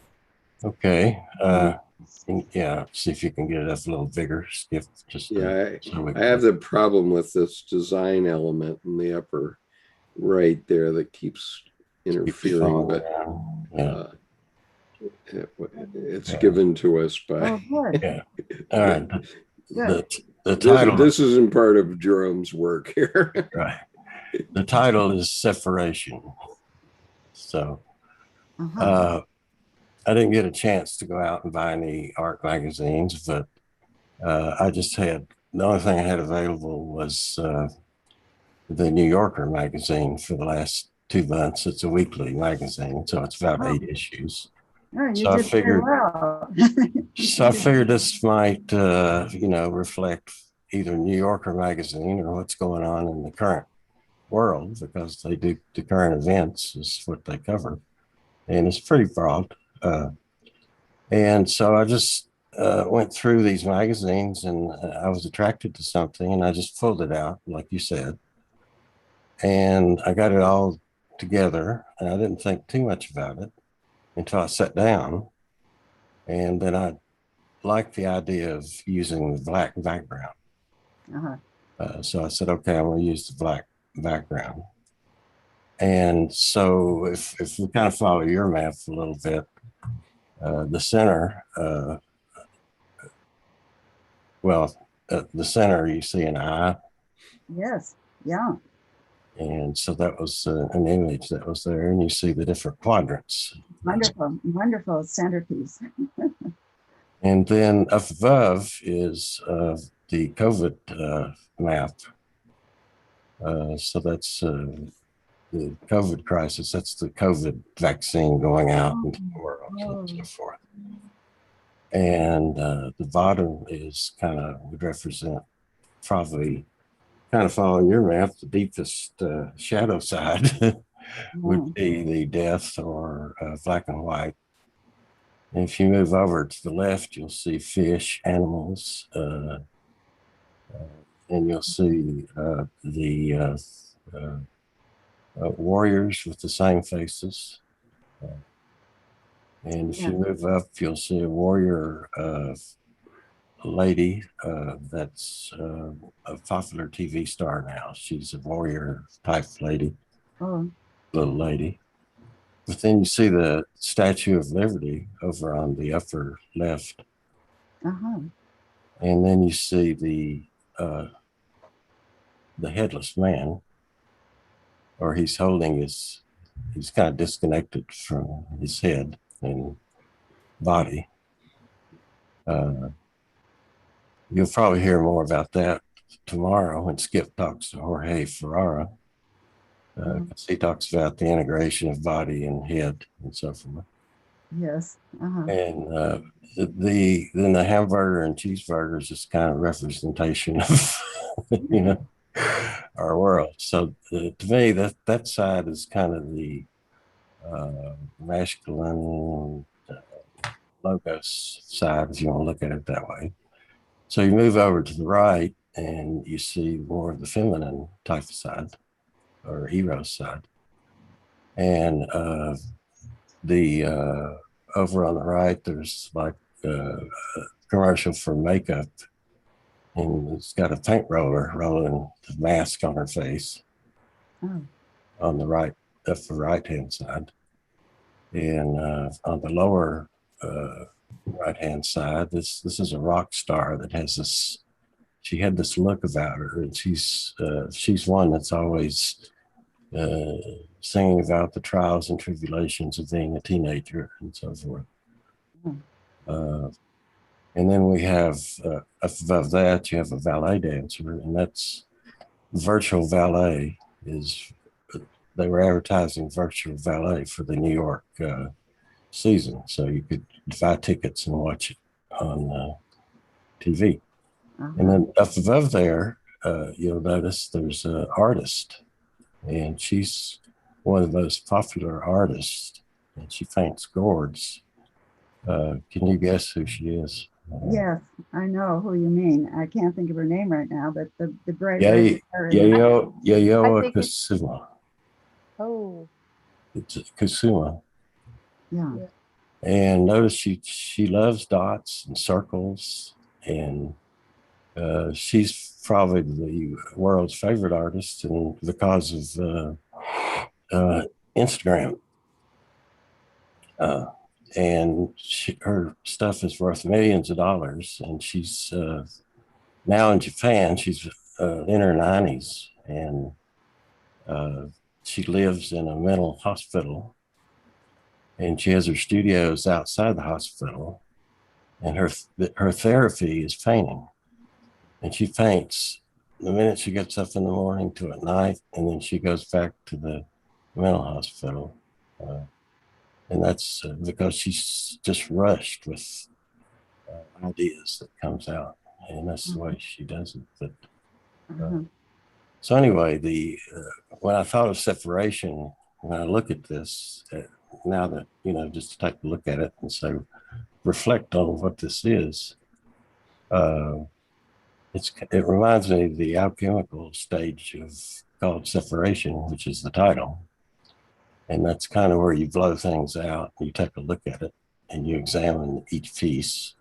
Okay. Yeah. See if you can get it up a little bigger. Skip just. Yeah, I have the problem with this design element in the upper right there that keeps interfering, but it's given to us by. Oh, good. Yeah. All right. Good. The title. This isn't part of Jerome's work here. Right. The title is Separation. So I didn't get a chance to go out and buy any art magazines, but I just had, the only thing I had available was the New Yorker magazine for the last 2 months. It's a weekly magazine, so it's about 8 issues. Oh, you So did I figured, very well. so I figured this might, reflect either New Yorker magazine or what's going on in the current world, because they do the current events is what they cover, and it's pretty broad. And so I just went through these magazines, and I was attracted to something, and I just pulled it out, like you said, and I got it all together, and I didn't think too much about it until I sat down, and then I liked the idea of using the black background. So I said, okay, I'm going to use the black background. And so if we kind of follow your map a little bit, the center, the center, you see an eye. Yes, yeah. And so that was an image that was there, and you see the different quadrants. Wonderful, wonderful centerpiece. And then up above is the COVID map. So that's the COVID crisis. That's the COVID vaccine going out into the world and so forth. And the bottom is would represent, probably kind of following your map, the deepest shadow side would be the death or black and white. And if you move over to the left, you'll see fish, animals, and you'll see the warriors with the same faces. And if you move up, you'll see a warrior lady that's a popular TV star now. She's a warrior type lady, little lady. But then you see the Statue of Liberty over on the upper left. And then you see the headless man, or he's holding he's kind of disconnected from his head and body. You'll probably hear more about that tomorrow when Skip talks to Jorge Ferrara. Because he talks about the integration of body and head and so forth. Yes. And then the hamburger and cheeseburger is just kind of representation of our world. So to me, that side is kind of the masculine logos side, if you want to look at it that way. So you move over to the right, and you see more of the feminine type of side, or Eros side. And over on the right, there's like a commercial for makeup, and it's got a paint roller rolling the mask on her face on the right, that's the right-hand side. And on the lower right-hand side, this is a rock star that has this, she had this look about her, and she's one that's always singing about the trials and tribulations of being a teenager and so forth. And then we have, up above that, you have a ballet dancer, and that's virtual valet. They were advertising virtual valet for the New York season. So you could buy tickets and watch it on TV. And then up above there, you'll notice there's an artist, and she's one of the most popular artists, and she paints gourds. Can you guess who she is? Yes, I know who you mean. I can't think of her name right now, but the bright red hair and Yayoi Kusuma. Oh, It's Kusuma. yeah. And notice she loves dots and circles, and she's probably the world's favorite artist, and because of Instagram. And her stuff is worth millions of dollars, and she's now in Japan. She's in her 90s, and she lives in a mental hospital, and she has her studios outside the hospital, and her therapy is painting, and she paints the minute she gets up in the morning to at night, and then she goes back to the mental hospital. And that's because she's just rushed with ideas that comes out, and that's the way she does it. But so anyway, when I thought of separation, when I look at this now, that just to take a look at it and say, reflect on what this is. It reminds me of the alchemical stage called separation, which is the title. And that's kind of where you blow things out. You take a look at it and you examine each piece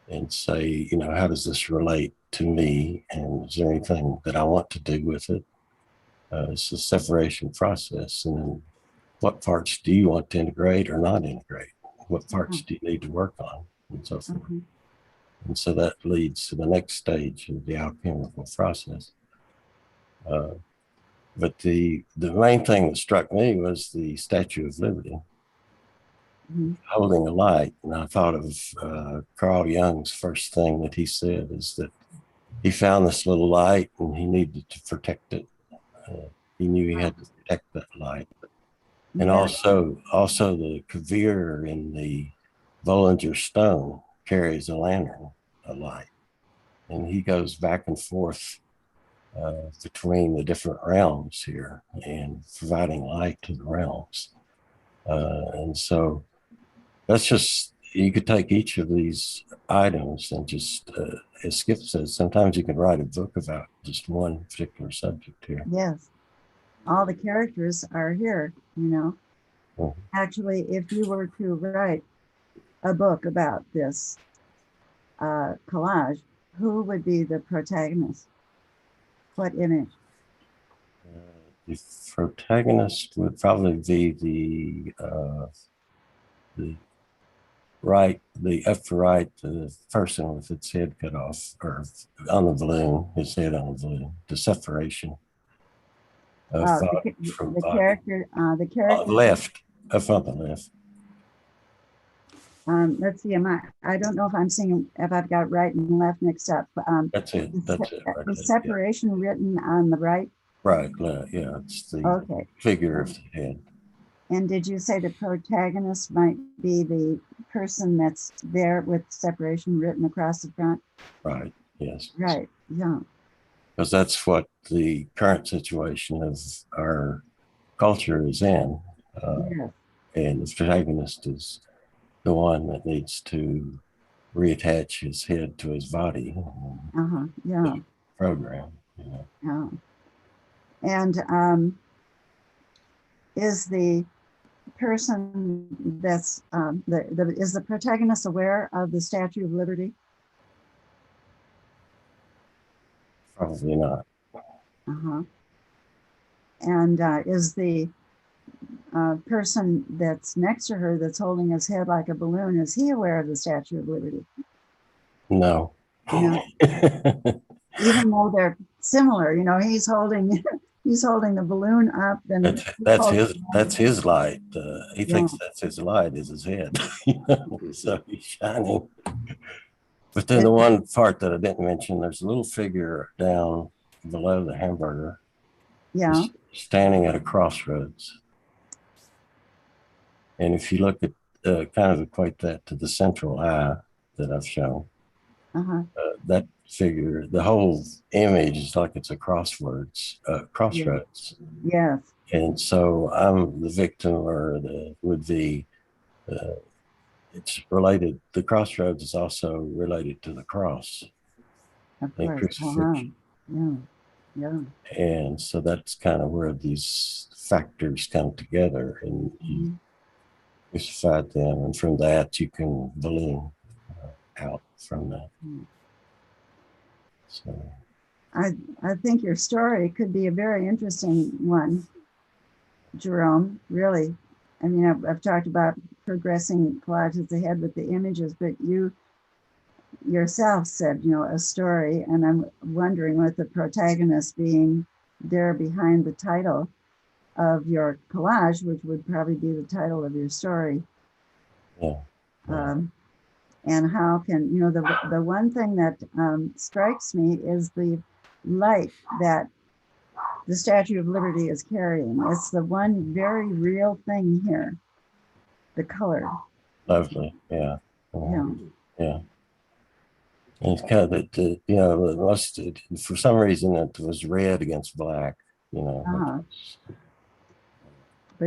and say, how does this relate to me? And is there anything that I want to do with it? It's a separation process. And then what parts do you want to integrate or not integrate? What parts do you need to work on? And so forth. And so that leads to the next stage of the alchemical process. But the main thing that struck me was the Statue of Liberty holding a light. And I thought of Carl Jung's first thing that he said is that he found this little light and he needed to protect it. He knew he had to protect that light. And also the Kavir in the Bollinger Stone carries a lantern, a light. And he goes back and forth between the different realms here and providing light to the realms. And so that's just, you could take each of these items and just, as Skip says, sometimes you can write a book about just one particular subject here. Yes. All the characters are here, Actually, if you were to write a book about this collage, who would be the protagonist? What image? The protagonist would probably be the upper right, the person with its head cut off, or on the balloon, his head on the balloon, the separation. The character. On the left, up on the left. Let's see. I don't know if I've got right and left mixed up. That's it. That's it. Right, the separation written on the right. Right. Yeah. It's the figure of the head. And did you say the protagonist might be the person that's there with separation written across the front? Right. Yes. Right. Yeah. Because that's what the current situation of our culture is in. And the protagonist is the one that needs to reattach his head to his body. Yeah. Program. Yeah. And is the person that's is the protagonist aware of the Statue of Liberty? Probably not. And is the person that's next to her that's holding his head like a balloon, is he aware of the Statue of Liberty? No. Even though they're similar, he's holding the balloon up, and that's his light. He thinks that's his light, is his head. So he's shining. But then the one part that I didn't mention, there's a little figure down below the hamburger. Yeah. Standing at a crossroads. And if you look at, kind of equate that to the central eye that I've shown, that figure, the whole image is like it's a crossroads. Yes. And so I'm the victim, or would be, it's related, the crossroads is also related to the cross. Of And course. crucifixion. Yeah. And so that's kind of where these factors come together, and you crucified them, and from that you can balloon out from that. So I think your story could be a very interesting one, Jerome, really. I mean, I've talked about progressing collages ahead with the images, but you yourself said, a story, and I'm wondering, with the protagonist being there behind the title of your collage, which would probably be the title of your story. And how can, the one thing that strikes me is the light that the Statue of Liberty is carrying. It's the one very real thing here, the color. lovely. Yeah. And it's kind of that, for some reason it was red against black, But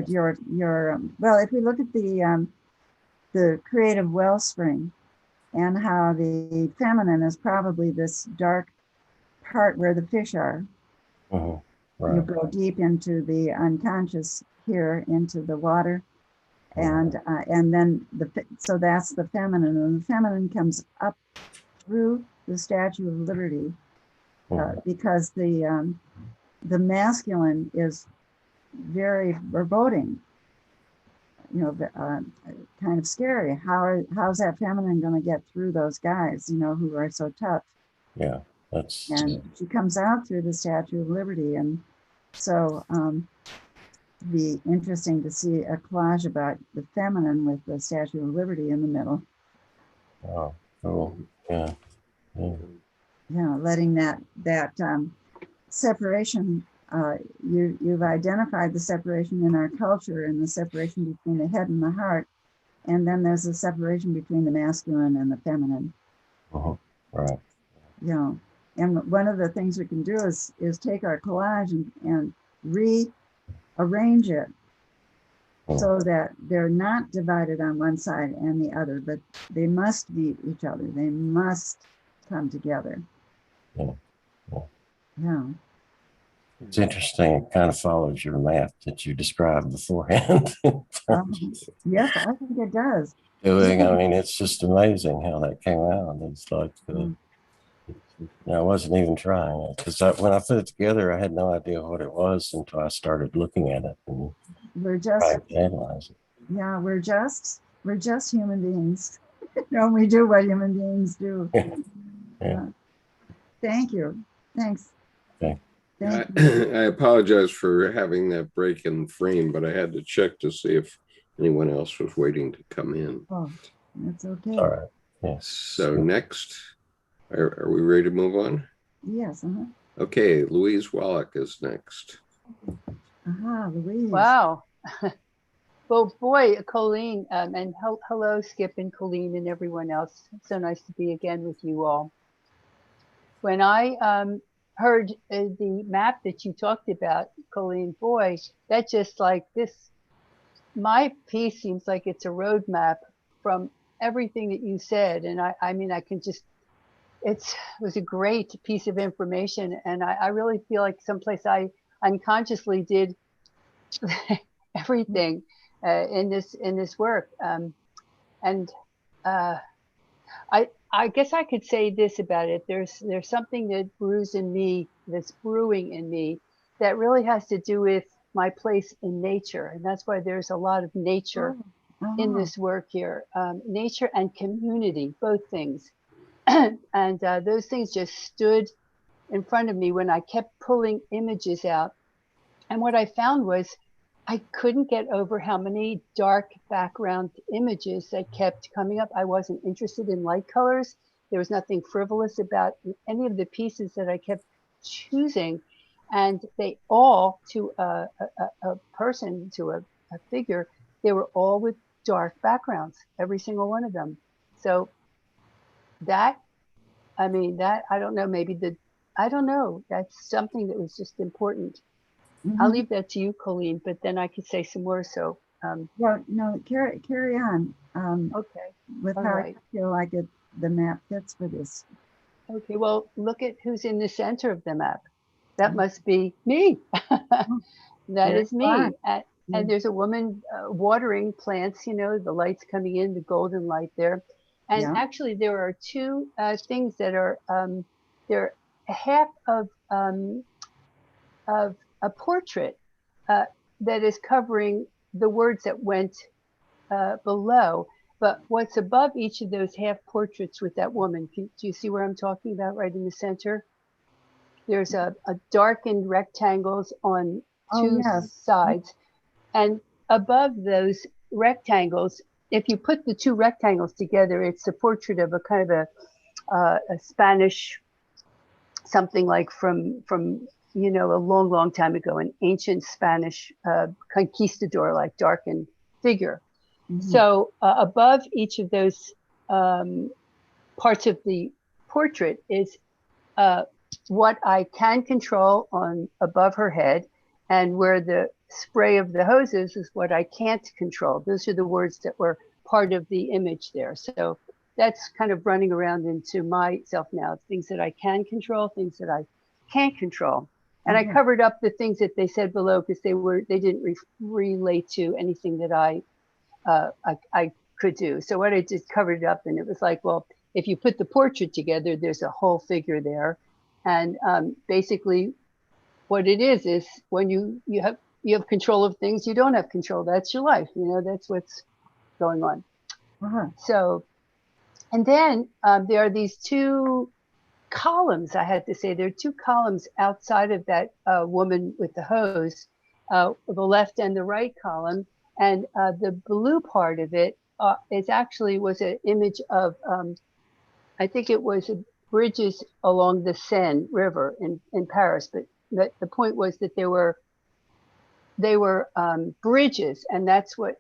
well, if we look at the Creative Wellspring, and how the feminine is probably this dark part where the fish are. Right. You go deep into the unconscious here, into the water, and then so that's the feminine, and the feminine comes up through the Statue of Liberty, because the masculine is very foreboding. Kind of scary. How's that feminine going to get through those guys, who are so tough? Yeah, and she comes out through the Statue of Liberty, and so be interesting to see a collage about the feminine with the Statue of Liberty in the middle. Oh, cool. Yeah. Letting that separation. You've identified the separation in our culture, and the separation between the head and the heart, and then there's a separation between the masculine and the feminine. Right. And one of the things we can do is take our collage and rearrange it so that they're not divided on one side and the other, but they must meet each other. They must come together. It's interesting. It kind of follows your map that you described beforehand. Yes, I think it does. I mean, it's just amazing how that came out. It's like, I wasn't even trying, because when I put it together, I had no idea what it was until I started looking at it and trying to analyze it. Yeah, we're just human beings. We do what human beings do. Thank you. Thanks. Okay. I apologize for having that break in frame, but I had to check to see if anyone else was waiting to come in. Oh, that's okay. All right. Yes. So next, are we ready to move on? Yes. Okay, Louise Wallach is next. Louise. Wow. Well, boy, Coeleen, and hello, Skip and Coeleen and everyone else. It's so nice to be again with you all. When I heard the map that you talked about, Coeleen, boy, that just like this, my piece seems like it's a roadmap from everything that you said. And I mean, I can just, it was a great piece of information. And I really feel like someplace I unconsciously did everything in this work. I guess I could say this about it. There's something that that's brewing in me that really has to do with my place in nature. And that's why there's a lot of nature in this work here. Nature and community, both things. And those things just stood in front of me when I kept pulling images out. And what I found was I couldn't get over how many dark background images that kept coming up. I wasn't interested in light colors. There was nothing frivolous about any of the pieces that I kept choosing. And they all, to a person, to a figure, they were all with dark backgrounds, every single one of them. So that, I mean, that, I don't know, maybe I don't know. That's something that was just important. I'll leave that to you, Coeleen, but then I could say some more. So, well, no, carry on. Okay. With All how right. I feel like the map fits for this. Okay, well, look at who's in the center of the map. That must be me. That is me. And there's a woman watering plants, you know, the light's coming in, the golden light there. And actually there are two things that are, they're half of a portrait that is covering the words that went below. But what's above each of those half portraits with that woman, do you see where I'm talking about right in the center? There's a darkened rectangles on two sides. And above those rectangles, if you put the two rectangles together, it's a portrait of a kind of a Spanish, something like from you know, a long time ago, an ancient Spanish conquistador, like darkened figure. So above each of those parts of the portrait is what I can control on above her head, and where the spray of the hoses is what I can't control. Those are the words that were part of the image there. So that's kind of running around into myself now, things that I can control, things that I can't control. And I covered up the things that they said below because they didn't relate to anything that I could do. So what I did, covered it up, and it was like, well, if you put the portrait together, there's a whole figure there. And basically what it is when you have control of things you don't have control. That's your life. You know, that's what's going on. So, and then there are these two columns, I had to say, there are two columns outside of that woman with the hose, the left and the right column. And the blue part of it was an image of, I think it was bridges along the Seine River in Paris. But the point was that they were bridges, and that's what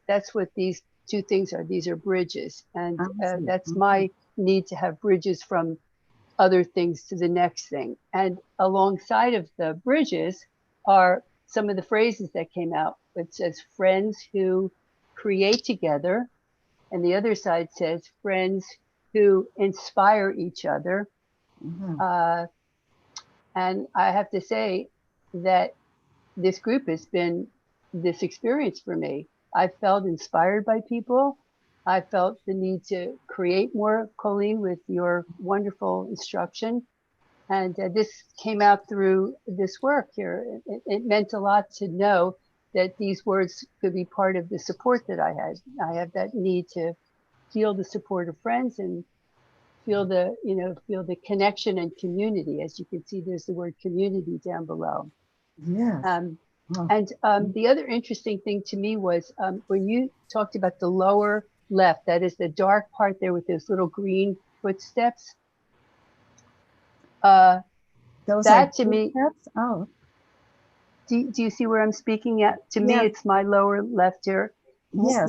these two things are. These are bridges, and that's my need to have bridges from other things to the next thing. And alongside of the bridges are some of the phrases that came out. It says friends who create together, and the other side says friends who inspire each other. And I have to say that this group has been this experience for me. I felt inspired by people. I felt the need to create more, Coeleen, with your wonderful instruction. And this came out through this work here. It meant a lot to know that these words could be part of the support that I had. I have that need to feel the support of friends and feel the connection and community. As you can see, there's the word community down below. And the other interesting thing to me was when you talked about the lower left, that is the dark part there with those little green footsteps. Those that are to me. Oh. Do you see where I'm speaking at? To me, it's my lower left here. Yes.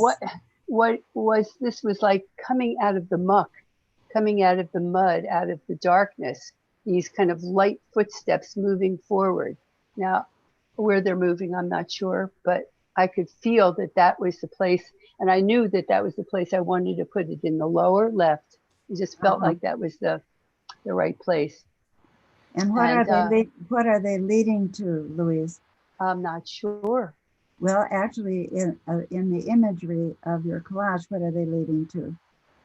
What was this was like coming out of the muck, coming out of the mud, out of the darkness, these kind of light footsteps moving forward. Now, where they're moving, I'm not sure, but I could feel that that was the place. And I knew that that was the place I wanted to put it, in the lower left. It just felt like that was the right place. And what are they leading to, Louise? I'm not sure. Well, actually, in the imagery of your collage, what are they leading to?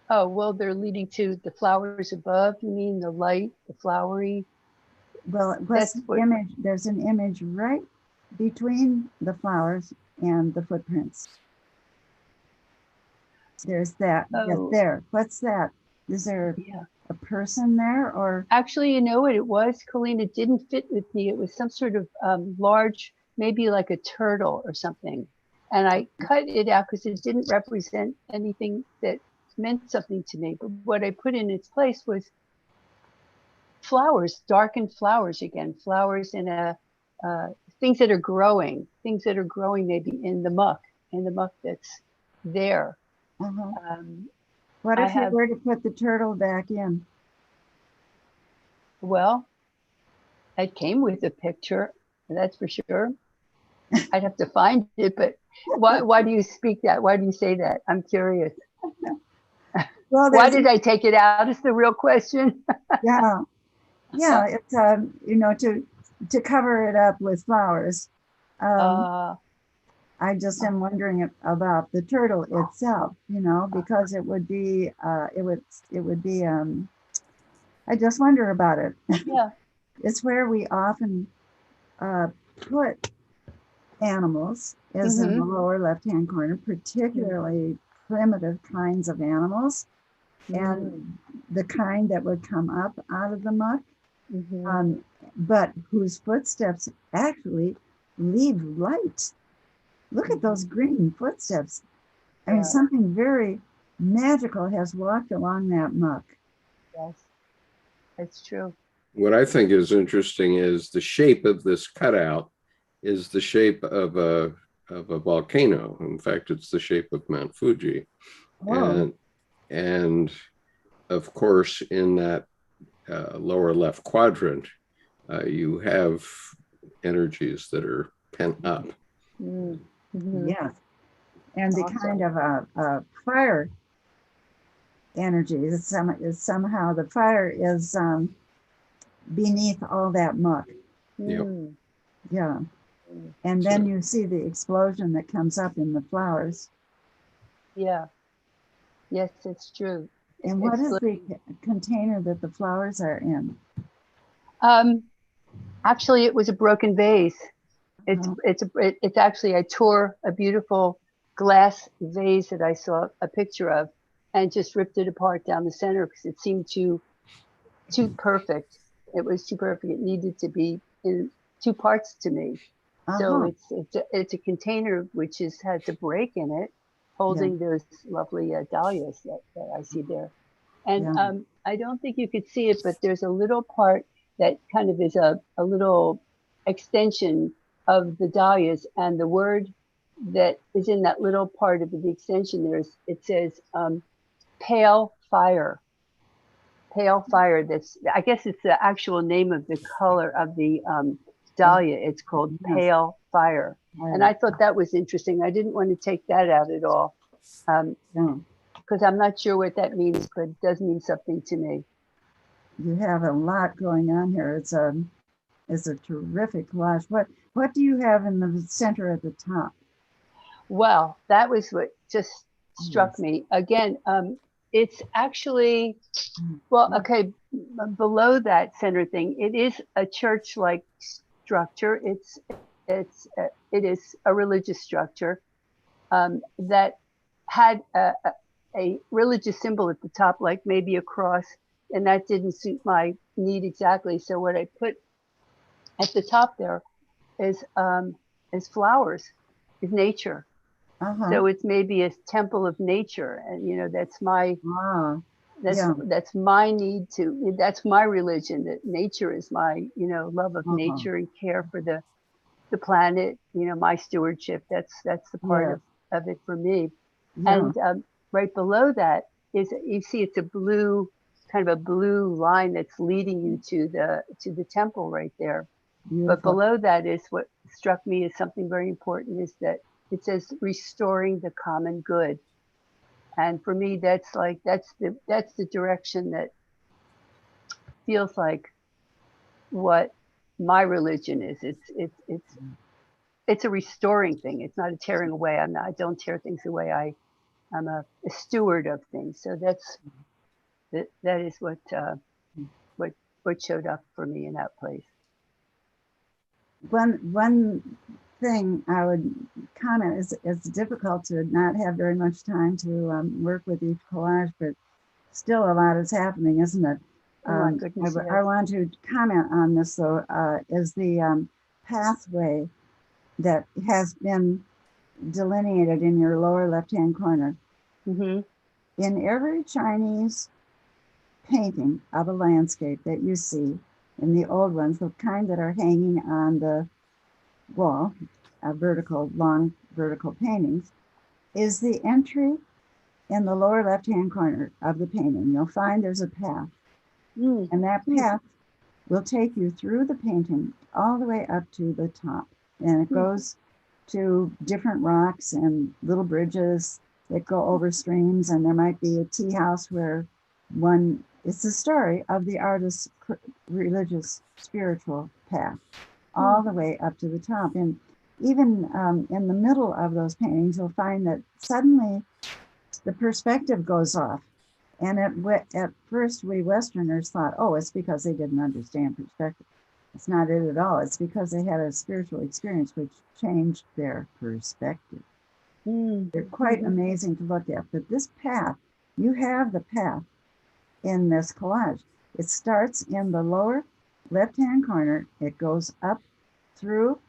Oh, well, they're leading to the flowers above. You mean the light, the flowery? Well, image? There's an image right between the flowers and the footprints. There's that. Oh. There. What's that? Is there a person there, or? Actually, you know what it was, Coeleen? It didn't fit with me. It was some sort of large, maybe like a turtle or something. And I cut it out because it didn't represent anything that meant something to me. But what I put in its place was flowers, darkened flowers again, flowers in things that are growing maybe in the muck that's there. What I if you have- were to put the turtle back in? Well, it came with a picture, that's for sure. I'd have to find it, but why do you speak that? Why do you say that? I'm curious. Well, Why there's- did I take it out is the real question. Yeah, yeah, it's you know, to cover it up with flowers. I just am wondering about the turtle itself, you know, because it would be I just wonder about it. Yeah. It's where we often put animals, is in the lower left-hand corner, particularly primitive kinds of animals, and the kind that would come up out of the muck, but whose footsteps actually leave light. Look at those green footsteps. I mean, something very magical has walked along that muck. Yes, that's true. What I think is interesting is the shape of this cutout is the shape of a volcano. In fact, it's the shape of Mount Fuji. Wow. And of course, in that lower left quadrant, you have energies that are pent up. Yes. And the kind of a fire energy is somehow the fire is beneath all that muck. Yeah. And then you see the explosion that comes up in the flowers. Yeah. Yes, it's true. And what is the container that the flowers are in? Actually, it was a broken vase. It's actually, I tore a beautiful glass vase that I saw a picture of and just ripped it apart down the center because it seemed too perfect. It was too perfect. It needed to be in two parts to me. So it's a container which has a break in it, holding those lovely dahlias that I see there. And I don't think you could see it, but there's a little part that kind of is a little extension of the dahlias, and the word that is in that little part of the extension there is, it says pale fire. Pale fire. That's, I guess it's the actual name of the color of the dahlia. It's called pale fire. And I thought that was interesting. I didn't want to take that out at all because I'm not sure what that means, but it does mean something to me. You have a lot going on here. It's a terrific collage. What do you have in the center at the top? Well, that was what just struck me. Again, it's actually, well, okay, below that center thing, it is a church-like structure. It is a religious structure that had a religious symbol at the top, like maybe a cross, and that didn't suit my need exactly. So what I put at the top there is flowers, is nature. So it's maybe a temple of nature, and you know that's my that's my need to. That's my religion. That nature is my love of nature and care for the planet. You know, my stewardship. That's the part of it for me. And right below that is, you see, it's a blue, kind of a blue line that's leading you to the temple right there. But below that is what struck me as something very important, is that it says restoring the common good. And for me, that's the direction that feels like what my religion is. It's a restoring thing. It's not a tearing away. I don't tear things away. I'm a steward of things. So that is what showed up for me in that place. One thing I would comment is it's difficult to not have very much time to work with each collage, but still a lot is happening, isn't it? Oh my goodness, I want to comment on this though, is the pathway that has been delineated in your lower left-hand corner. In every Chinese painting of a landscape that you see, in the old ones, the kind that are hanging on the wall, long vertical paintings, is the entry in the lower left-hand corner of the painting. You'll find there's a path. And that path will take you through the painting all the way up to the top. And it goes to different rocks and little bridges that go over streams. And there might be a tea house where it's the story of the artist's religious, spiritual path, all the way up to the top. And even in the middle of those paintings, you'll find that suddenly the perspective goes off. And at first, we Westerners thought, oh, it's because they didn't understand perspective. It's not it at all. It's because they had a spiritual experience which changed their perspective. They're quite amazing to look at. But this path, you have the path in this collage. It starts in the lower left-hand corner. It goes up through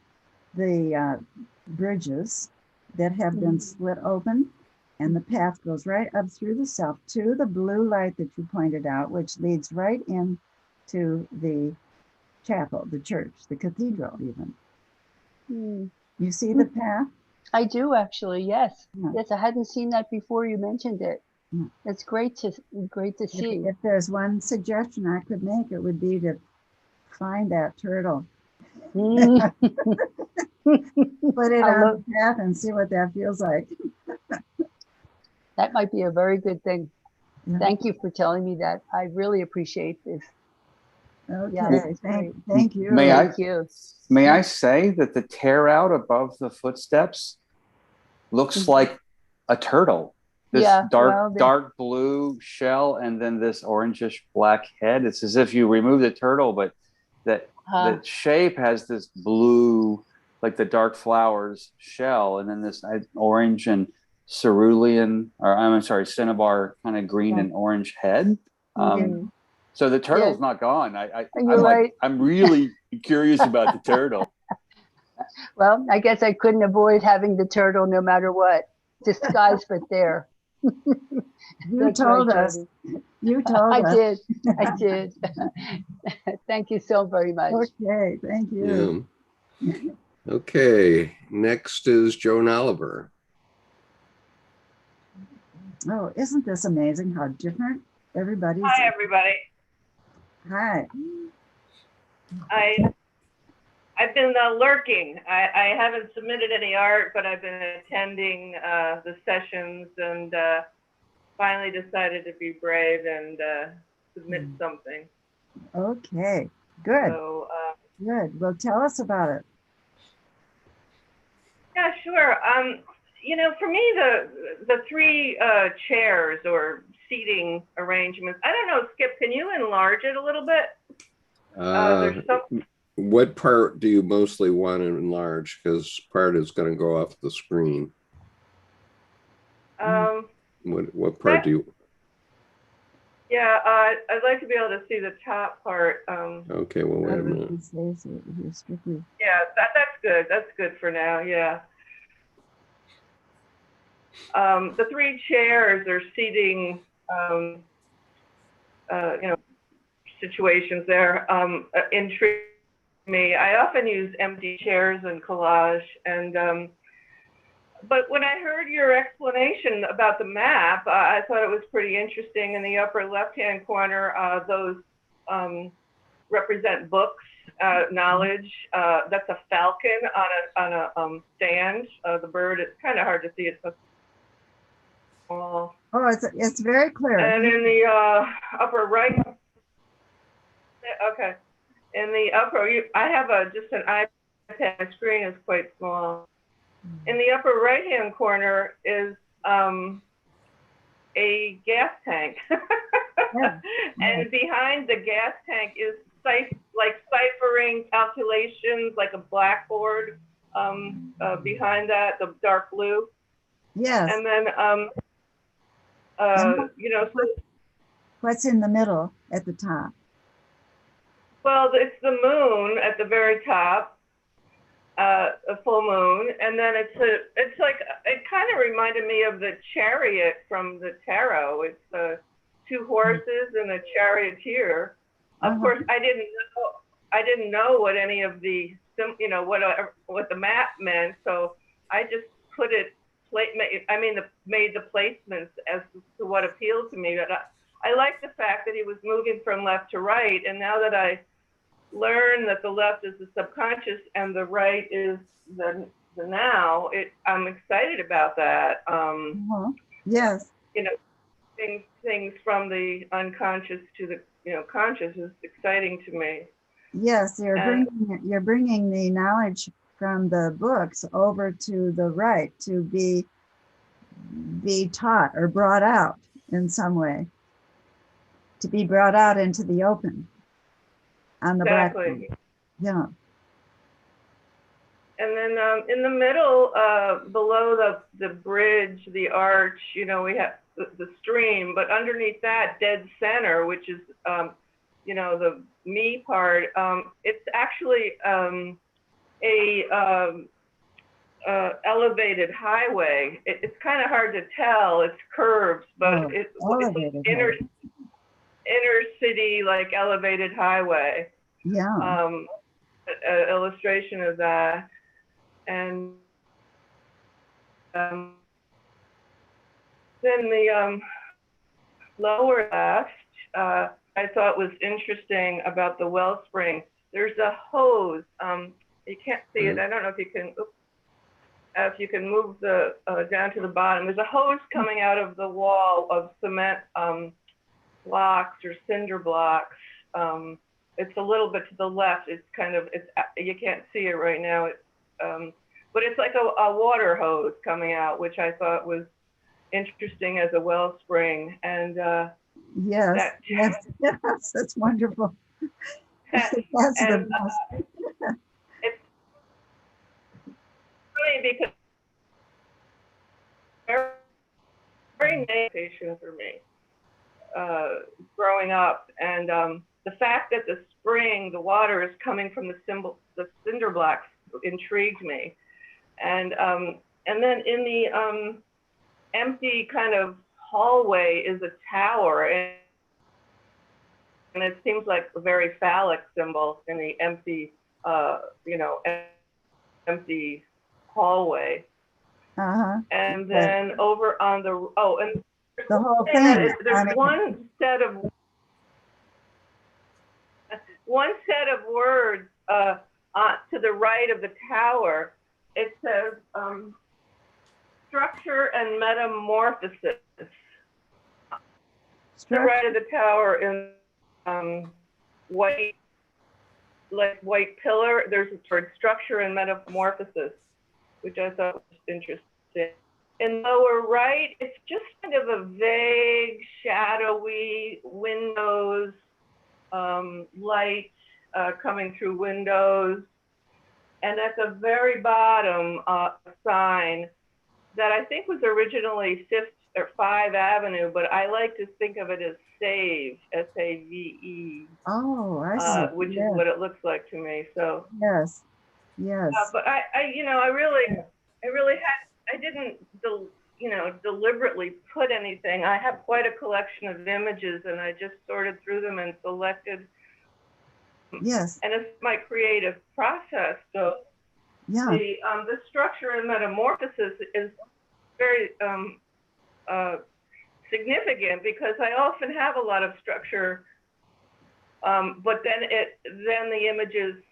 the bridges that have been split open. And the path goes right up through the self to the blue light that you pointed out, which leads right into the chapel, the church, the cathedral even. You see the path? I do actually, yes. Yeah. Yes, I hadn't seen that before you mentioned it. Yeah. It's great to see. If there's one suggestion I could make, it would be to find that turtle. Put it on the path and see what that feels like. That might be a very good thing. Yeah. Thank you for telling me that. I really appreciate this. Okay, Yeah, thank you. Thank you. May I say that the tear out above the footsteps looks like a turtle. This dark blue shell and then this orangish black head. It's as if you remove the turtle, but that the shape has this blue, like the dark flowers shell, and then this orange and cerulean, or I'm sorry, cinnabar kind of green and orange head. So the turtle's not gone. I'm really curious about the turtle. Well, I guess I couldn't avoid having the turtle no matter what. Disguised, but there. You told us. You told us. I did. Thank you so very much. Okay, thank you. Yeah. Okay, next is Joan Oliver. Oh, isn't this amazing how different everybody's? Hi, everybody. Hi. I've been lurking. I haven't submitted any art, but I've been attending the sessions and finally decided to be brave and submit something. Okay, good. So, good. Well, tell us about it. Yeah, sure. You know, for me, the three chairs or seating arrangements, I don't know, Skip, can you enlarge it a little bit? There's some... What part do you mostly want to enlarge? Because part is going to go off the screen. What part do you? Yeah, I'd like to be able to see the top part. Okay, well, wait a minute. Yeah, that's good. That's good for now. Yeah. The three chairs are seating, you know, situations there. Intrigue me. I often use empty chairs in collage, and but when I heard your explanation about the map, I thought it was pretty interesting. In the upper left-hand corner, those represent books, knowledge. That's a falcon on a stand. The bird, it's kind of hard to see. It's so small. Oh, it's very clear. And in the upper right, okay. In the upper, I have just an iPad. My screen is quite small. In the upper right-hand corner is a gas tank. And behind the gas tank is ciphering calculations, like a blackboard behind that, the dark blue. Yes. And then, you know, so, what's in the middle at the top? Well, it's the moon at the very top, a full moon, and then it's like, it kind of reminded me of the chariot from the tarot. It's two horses and a charioteer. Of course, I didn't know what any of the, you know, what the map meant, so I just put it made the placements as to what appealed to me. But I like the fact that he was moving from left to right. And now that I learn that the left is the subconscious and the right is the now, I'm excited about that. Yes. You know, things from the unconscious to the conscious is exciting to me. Yes, you're bringing the knowledge from the books over to the right to be taught or brought out in some way, to be brought out into the open on the blackboard. Yeah. And then in the middle, below the bridge, the arch, we have the stream, but underneath that, dead center, which is, the me part, it's actually elevated highway. It's kind of hard to tell. It's curves, but it's inner city, like elevated highway. Yeah. Illustration of that. And then the lower left, I thought was interesting about the wellspring. There's a hose. You can't see it. I don't know if you can. If you can move the down to the bottom. There's a hose coming out of the wall of cement blocks or cinder blocks. It's a little bit to the left. It's you can't see it right now. But it's like a water hose coming out, which I thought was interesting as a wellspring. And yes, that's wonderful. That's the best. It's funny because very meditation for me growing up, and the fact that the spring, the water is coming from the cinder blocks intrigued me. And then in the empty kind of hallway is a tower, and it seems like a very phallic symbol in the empty, empty hallway. And then over on the and the whole thing. There's one set of words to the right of the tower. It says structure and metamorphosis. To the right of the tower in white pillar, there's a word structure and metamorphosis, which I thought was interesting. In lower right, it's just kind of a vague, shadowy windows, light coming through windows. And at the very bottom, a sign that I think was originally 5th Avenue, but I like to think of it as SAVE, S-A-V-E. Oh, I see. Which is what it looks like to me. So yes. But I didn't deliberately put anything. I have quite a collection of images, and I just sorted through them and selected. Yes. And it's my creative process. So the structure and metamorphosis is very significant, because I often have a lot of structure, but then the images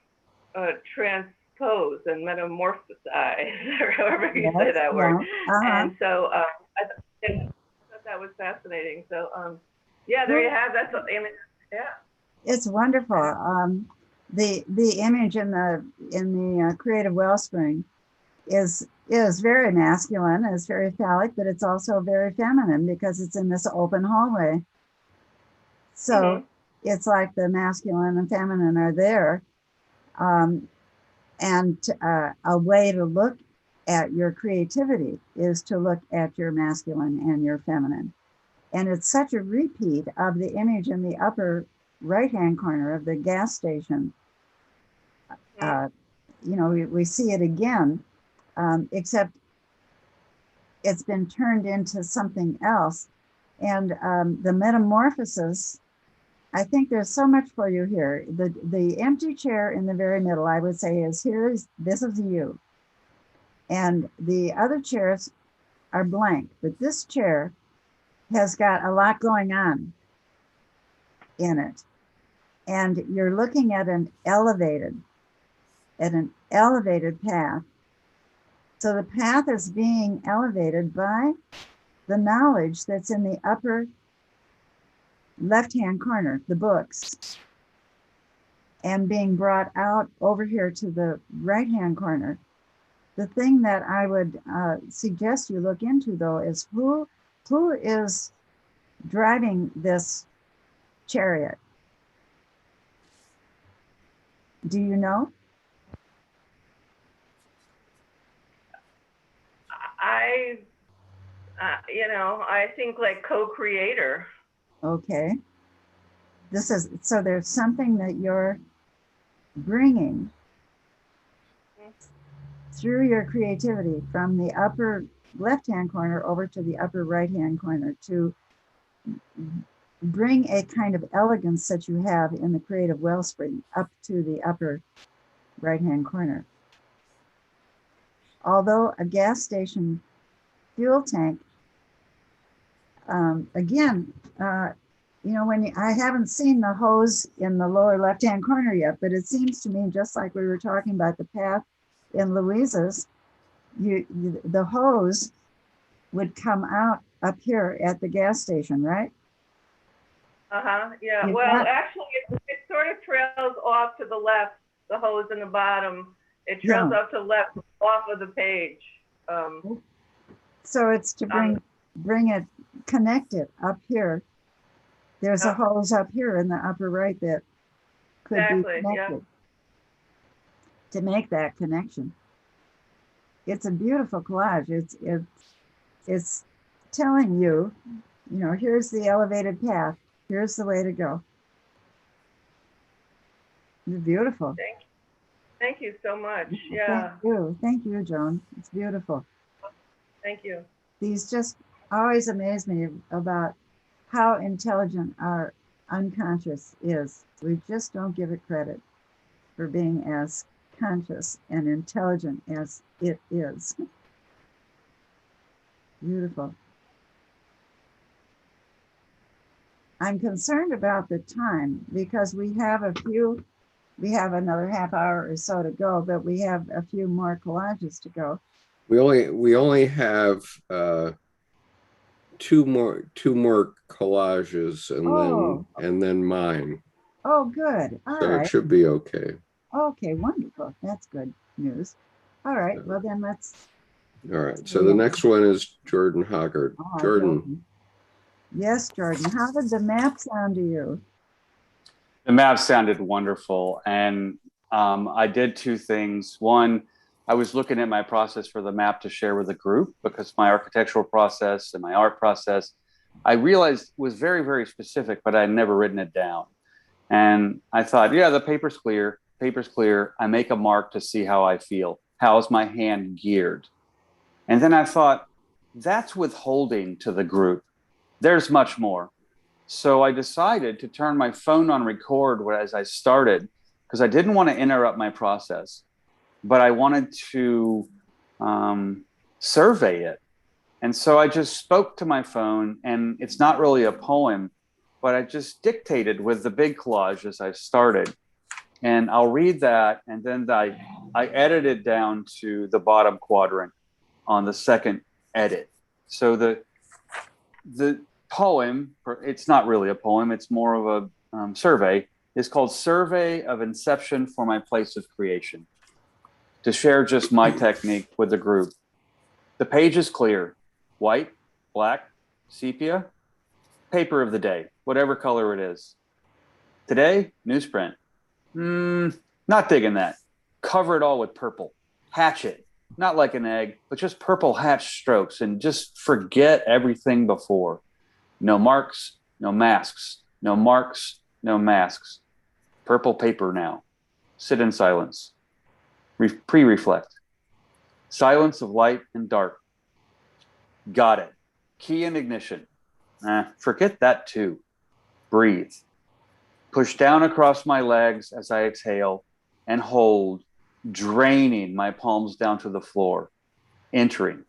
transpose and metamorphosize, or however you say that word. And so I thought that was fascinating. So there you have that's the image. Yeah. It's wonderful. The image in the Creative Wellspring is very masculine. It's very phallic, but it's also very feminine because it's in this open hallway. So it's like the masculine and feminine are there. And a way to look at your creativity is to look at your masculine and your feminine. And it's such a repeat of the image in the upper right-hand corner of the gas station. We see it again, except it's been turned into something else. And the metamorphosis, I think there's so much for you here. The empty chair in the very middle, I would say, this is you. And the other chairs are blank, but this chair has got a lot going on in it. And you're looking at an elevated path. So the path is being elevated by the knowledge that's in the upper left-hand corner, the books, and being brought out over here to the right-hand corner. The thing that I would suggest you look into, though, is who is driving this chariot? Do you know? I think like co-creator. Okay. So there's something that you're bringing through your creativity from the upper left-hand corner over to the upper right-hand corner to bring a kind of elegance that you have in the Creative Wellspring up to the upper right-hand corner. Although a gas station fuel tank, I haven't seen the hose in the lower left-hand corner yet, but it seems to me, just like we were talking about the path in Louisa's, the hose would come out up here at the gas station, right? Yeah. Actually, it sort of trails off to the left, the hose in the bottom. It trails off to the left off of the page. So it's to bring it, connect it up here. There's a hose up here in the upper right that could be connected to make that connection. It's a beautiful collage. It's telling you, here's the elevated path. Here's the way to go. It's beautiful. Thank you so much. Yeah. Thank you, Joan. It's beautiful. Thank you. These just always amaze me about how intelligent our unconscious is. We just don't give it credit for being as conscious and intelligent as it is. Beautiful. I'm concerned about the time because we have another half hour or so to go, but we have a few more collages to go. We only have two more collages and then mine. Oh, good. All right. It should be okay. Okay, wonderful. That's good news. All right. Well, then let's. All right. So the next one is Jordan Hoggard. Jordan. Yes, Jordan. How did the map sound to you? The map sounded wonderful. And I did two things. One, I was looking at my process for the map to share with the group because my architectural process and my art process, I realized was very, very specific, but I'd never written it down. And I thought, yeah, the paper's clear. Paper's clear. I make a mark to see how I feel. How's my hand geared? And then I thought, that's withholding to the group. There's much more. So I decided to turn my phone on record as I started because I didn't want to interrupt my process, but I wanted to survey it. And so I just spoke to my phone, and it's not really a poem, but I just dictated with the big collage as I started. And I'll read that, and then I edited down to the bottom quadrant on the second edit. So the poem, it's not really a poem, it's more of a survey, is called Survey of Inception for My Place of Creation, to share just my technique with the group. The page is clear, white, black, sepia, paper of the day, whatever color it is. Today, newsprint. Not digging that. Cover it all with purple. Hatch it. Not like an egg, but just purple hatch strokes and just forget everything before. No marks, no masks, no marks, no masks. Purple paper now. Sit in silence. Pre-reflect. Silence of light and dark. Got it. Key and ignition. Forget that too. Breathe. Push down across my legs as I exhale and hold, draining my palms down to the floor. Entering.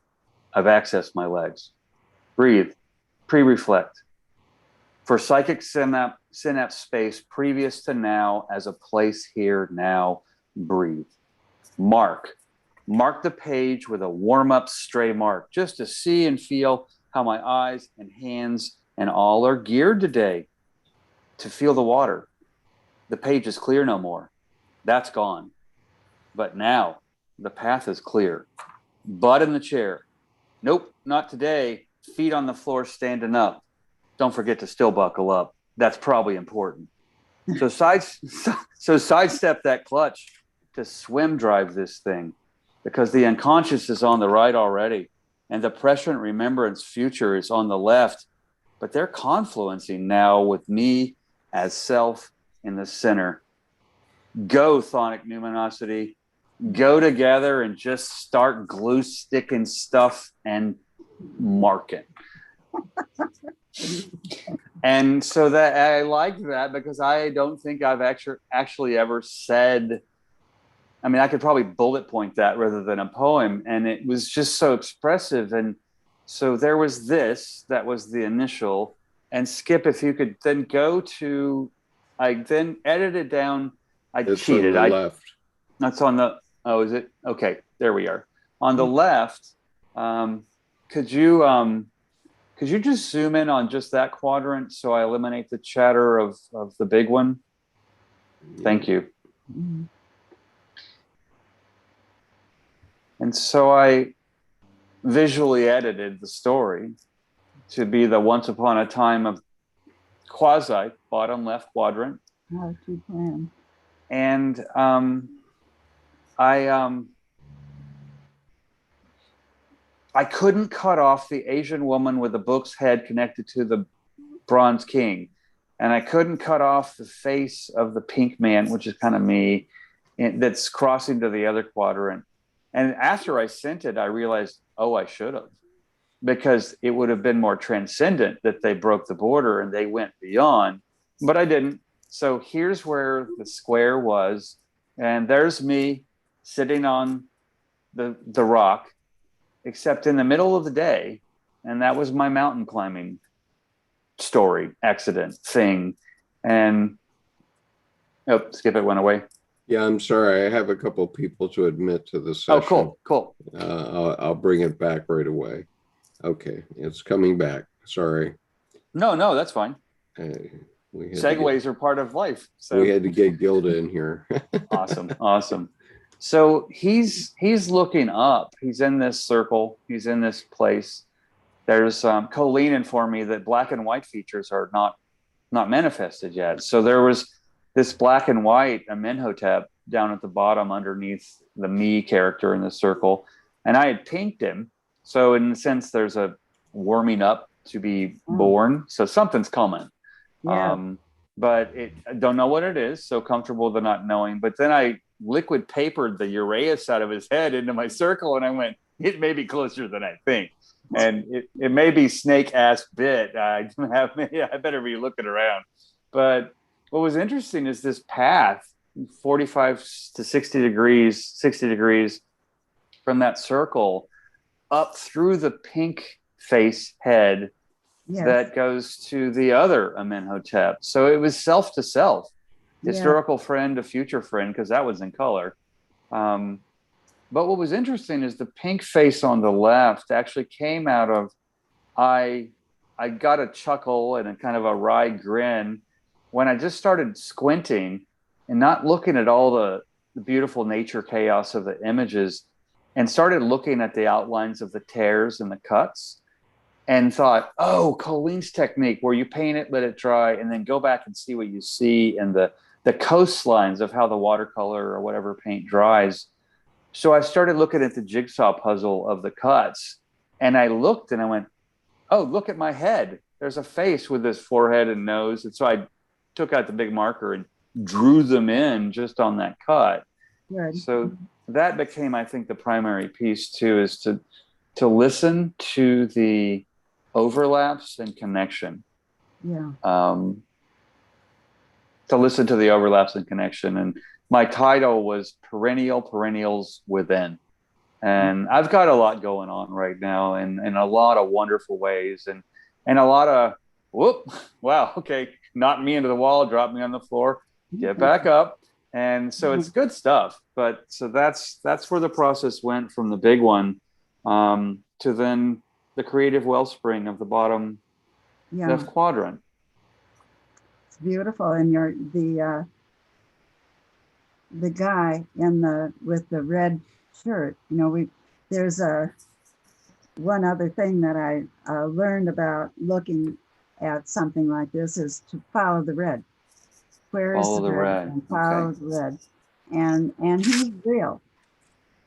I've accessed my legs. Breathe, pre-reflect. For psychic synapse space previous to now as a place here now, breathe. Mark the page with a warm-up stray mark, just to see and feel how my eyes and hands and all are geared today to feel the water. The page is clear no more. That's gone. But now the path is clear. Butt in the chair. Nope, not today. Feet on the floor standing up. Don't forget to still buckle up. That's probably important. So sidestep that clutch to swim drive this thing, because the unconscious is on the right already and the present remembrance future is on the left, but they're confluencing now with me as self in the center. Go, Thonic Numinosity. Go together and just start glue sticking stuff and marking. And so that I like that, because I don't think I've actually ever said, I mean, I could probably bullet point that rather than a poem, and it was just so expressive. And so there was this, that was the initial. And Skip, if you could then go to, I then edited down, It's cheated. on the left. That's on the, oh, is it? Okay, there we are. On the left, could you just zoom in on just that quadrant so I eliminate the chatter of the big one? Thank you. And so I visually edited the story to be the once upon a time of quasi bottom left quadrant. How to plan. And I couldn't cut off the Asian woman with the book's head connected to the Bronze King. And I couldn't cut off the face of the pink man, which is kind of me, that's crossing to the other quadrant. And after I sent it, I realized, oh, I should have, because it would have been more transcendent that they broke the border and they went beyond, but I didn't. So here's where the square was. And there's me sitting on the rock, except in the middle of the day. And that was my mountain climbing story, accident, thing. And, oh, Skip, it went away. Yeah, I'm sorry. I have a couple people to admit to the session. Oh, cool. I'll bring it back right away. Okay, it's coming back. Sorry. No, that's fine. Segues are part of life. So we had to get Gilda in here. Awesome. So he's looking up. He's in this circle. He's in this place. There's Coeleen informed me that black and white features are not manifested yet. So there was this black and white Amenhotep down at the bottom underneath the me character in the circle, and I had pinked him. So in a sense, there's a warming up to be born. So something's coming. Yeah. But I don't know what it is. So comfortable with not knowing. But then I liquid papered the ureus out of his head into my circle, and I went, it may be closer than I think. And it may be snake ass bit. I better be looking around. But what was interesting is this path, 45 to 60 degrees from that circle up through the pink face head. Yes. That goes to the other Amenhotep. So it was self to self, historical friend to future friend, because that was in color. But what was interesting is the pink face on the left actually came out of, I got a chuckle and a kind of a wry grin when I just started squinting and not looking at all the beautiful nature chaos of the images, and started looking at the outlines of the tears and the cuts, and thought, oh, Coeleen's technique where you paint it, let it dry, and then go back and see what you see, and the coastlines of how the watercolor or whatever paint dries. So I started looking at the jigsaw puzzle of the cuts, and I looked and I went, oh, look at my head. There's a face with this forehead and nose. And so I took out the big marker and drew them in just on that cut. Good. So that became, I think, the primary piece too, is to listen to the overlaps and connection. Yeah. To listen to the overlaps and connection. And my title was Perennials Within. And I've got a lot going on right now, and in a lot of wonderful ways, and a lot of wow, okay, knock me into the wall, drop me on the floor, get back up. And so it's good stuff. But so that's where the process went from the big one to then the creative wellspring of the bottom left quadrant. It's beautiful. And you're the guy with the red shirt, you know, there's one other thing that I learned about looking at something like this is to follow the red. Where is the red? And follow the red. And he's real.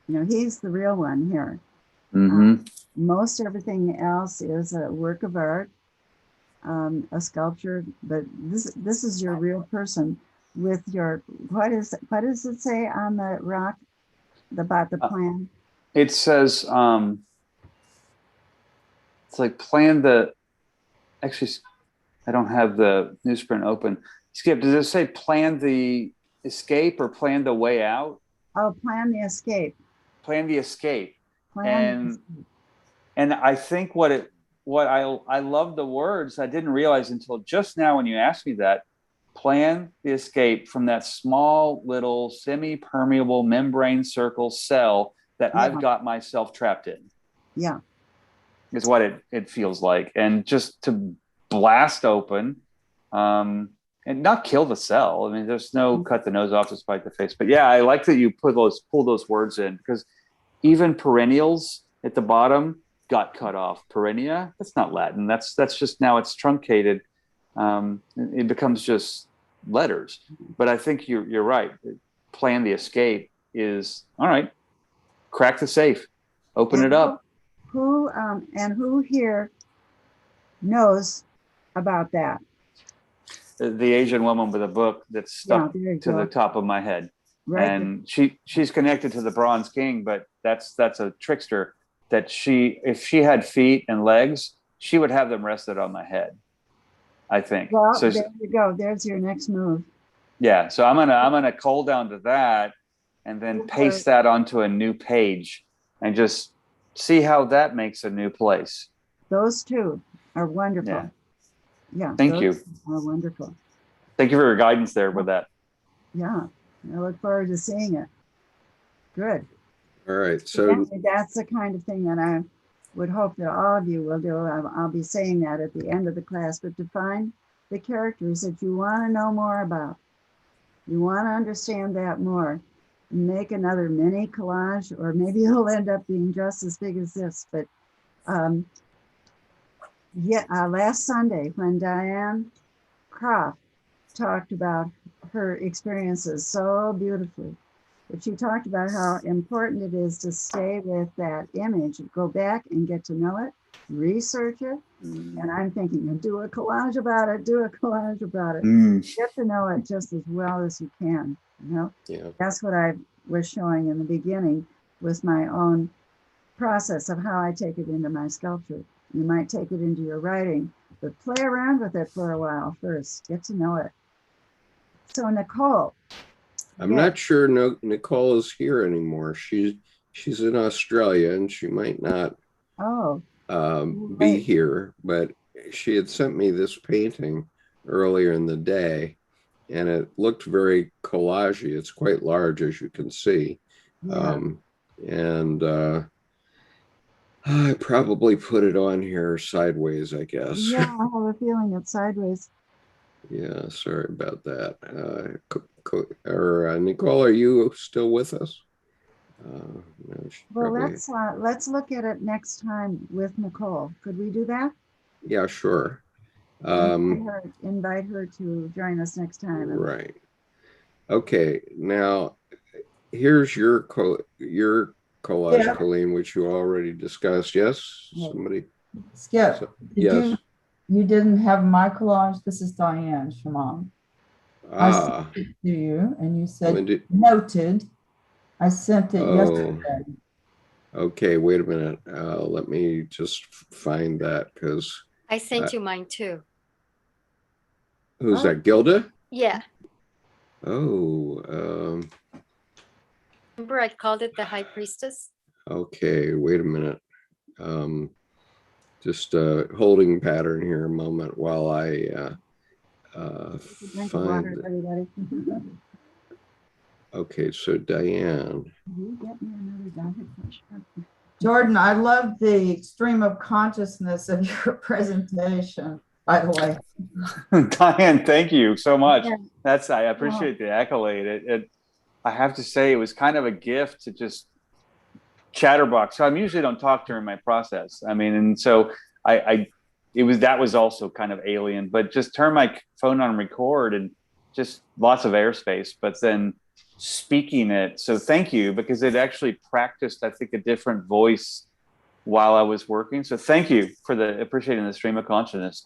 You know, he's the real one here. Most everything else is a work of art, a sculpture, but this is your real person with your, what does it say on the rock about the plan? It says, it's like plan the, actually, I don't have the newsprint open. Skip, does it say plan the escape or plan the way out? Oh, plan the escape. Plan the escape. And I think what I love the words, I didn't realize until just now when you asked me that, plan the escape from that small little semi-permeable membrane circle cell that I've got myself trapped in. Yeah. Is what it feels like. And just to blast open, and not kill the cell. I mean, there's no cut the nose off to spite the face. But yeah, I like that you pull those words in, because even perennials at the bottom got cut off. Perennia, that's not Latin. That's just, now it's truncated. It becomes just letters. But I think you're right. Plan the escape is, all right, crack the safe, open it up. Who here knows about that? The Asian woman with a book that's stuck to the top of my head. Right. And she's connected to the Bronze King, but that's a trickster that if she had feet and legs, she would have them rested on my head, I think. Well, so there you go. There's your next move. Yeah. So I'm gonna call down to that and then paste that onto a new page and just see how that makes a new place. Those two are wonderful. Yeah. Thank you. Are wonderful. Thank you for your guidance there with that. Yeah. I look forward to seeing it. Good. All right. So that's the kind of thing that I would hope that all of you will do. I'll be saying that at the end of the class, but to find the characters that you want to know more about. You want to understand that more. Make another mini collage, or maybe it'll end up being just as big as this. But last Sunday when Diane Croft talked about her experiences so beautifully, but she talked about how important it is to stay with that image, go back and get to know it, research it. And I'm thinking, do a collage about it, Get to know it just as well as you can, you know? Yeah. That's what I was showing in the beginning with my own process of how I take it into my sculpture. You might take it into your writing, but play around with it for a while first, get to know it. So Nicole. I'm not sure Nicole is here anymore. She's in Australia and she might not be here, but she had sent me this painting earlier in the day and it looked very collagey. It's quite large, as you can see. Yeah. I probably put it on here sideways, I guess. Yeah, I have a feeling it's sideways. Yeah, sorry about that. Nicole, are you still with us? No, well, let's look at it next time with Nicole. Could we do that? Yeah, sure. Invite her to join us next time. Right. Okay. Now, here's your collage, Coeleen, which you already discussed. Yes, somebody. Skip. Yes. You didn't have my collage. This is Diane Shaman. I sent it to you, and you said noted. I sent it yesterday. Okay, wait a minute. Let me just find that because I sent you mine too. Who's that? Gilda? Yeah. Oh. Remember I called it the High Priestess? Okay, wait a minute. Just holding pattern here a moment while I find it. Everybody. Okay, so Diane. Jordan, I love the stream of consciousness of your presentation, by the way. Diane, thank you so much. I appreciate the accolade. I have to say, it was kind of a gift to just chatterbox. So I usually don't talk during my process. I mean, and so that was also kind of alien, but just turn my phone on record and just lots of airspace, but then speaking it. So thank you, because it actually practiced, I think, a different voice while I was working. So thank you for appreciating the stream of consciousness.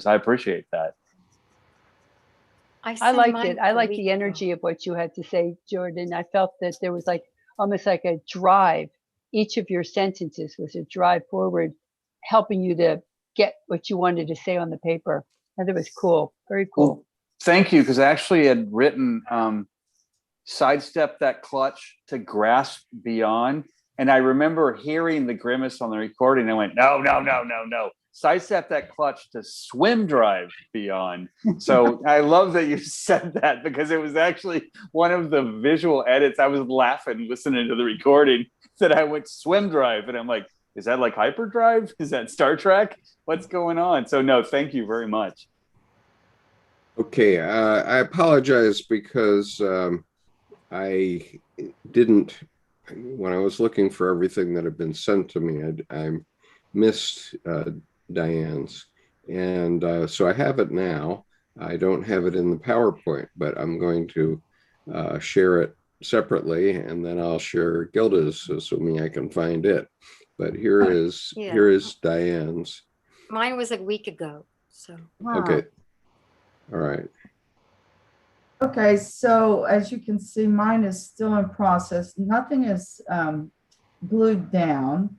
I appreciate that. I liked it. I liked the energy of what you had to say, Jordan. I felt that there was like almost like a drive. Each of your sentences was a drive forward, helping you to get what you wanted to say on the paper. And it was cool. Very cool. Well, thank you, because I actually had written sidestep that clutch to grasp beyond. And I remember hearing the grimace on the recording. I went, no. Sidestep that clutch to swim drive beyond. So I love that you said that, because it was actually one of the visual edits. I was laughing listening to the recording that I went swim drive. And I'm like, is that like hyperdrive? Is that Star Trek? What's going on? So no, thank you very much. Okay, I apologize because I didn't, when I was looking for everything that had been sent to me, I missed Diane's. And so I have it now. I don't have it in the PowerPoint, but I'm going to share it separately, and then I'll share Gilda's, assuming I can find it. But here is Diane's. Mine was a week ago. So okay. All right. Okay, so as you can see, mine is still in process. Nothing is glued down.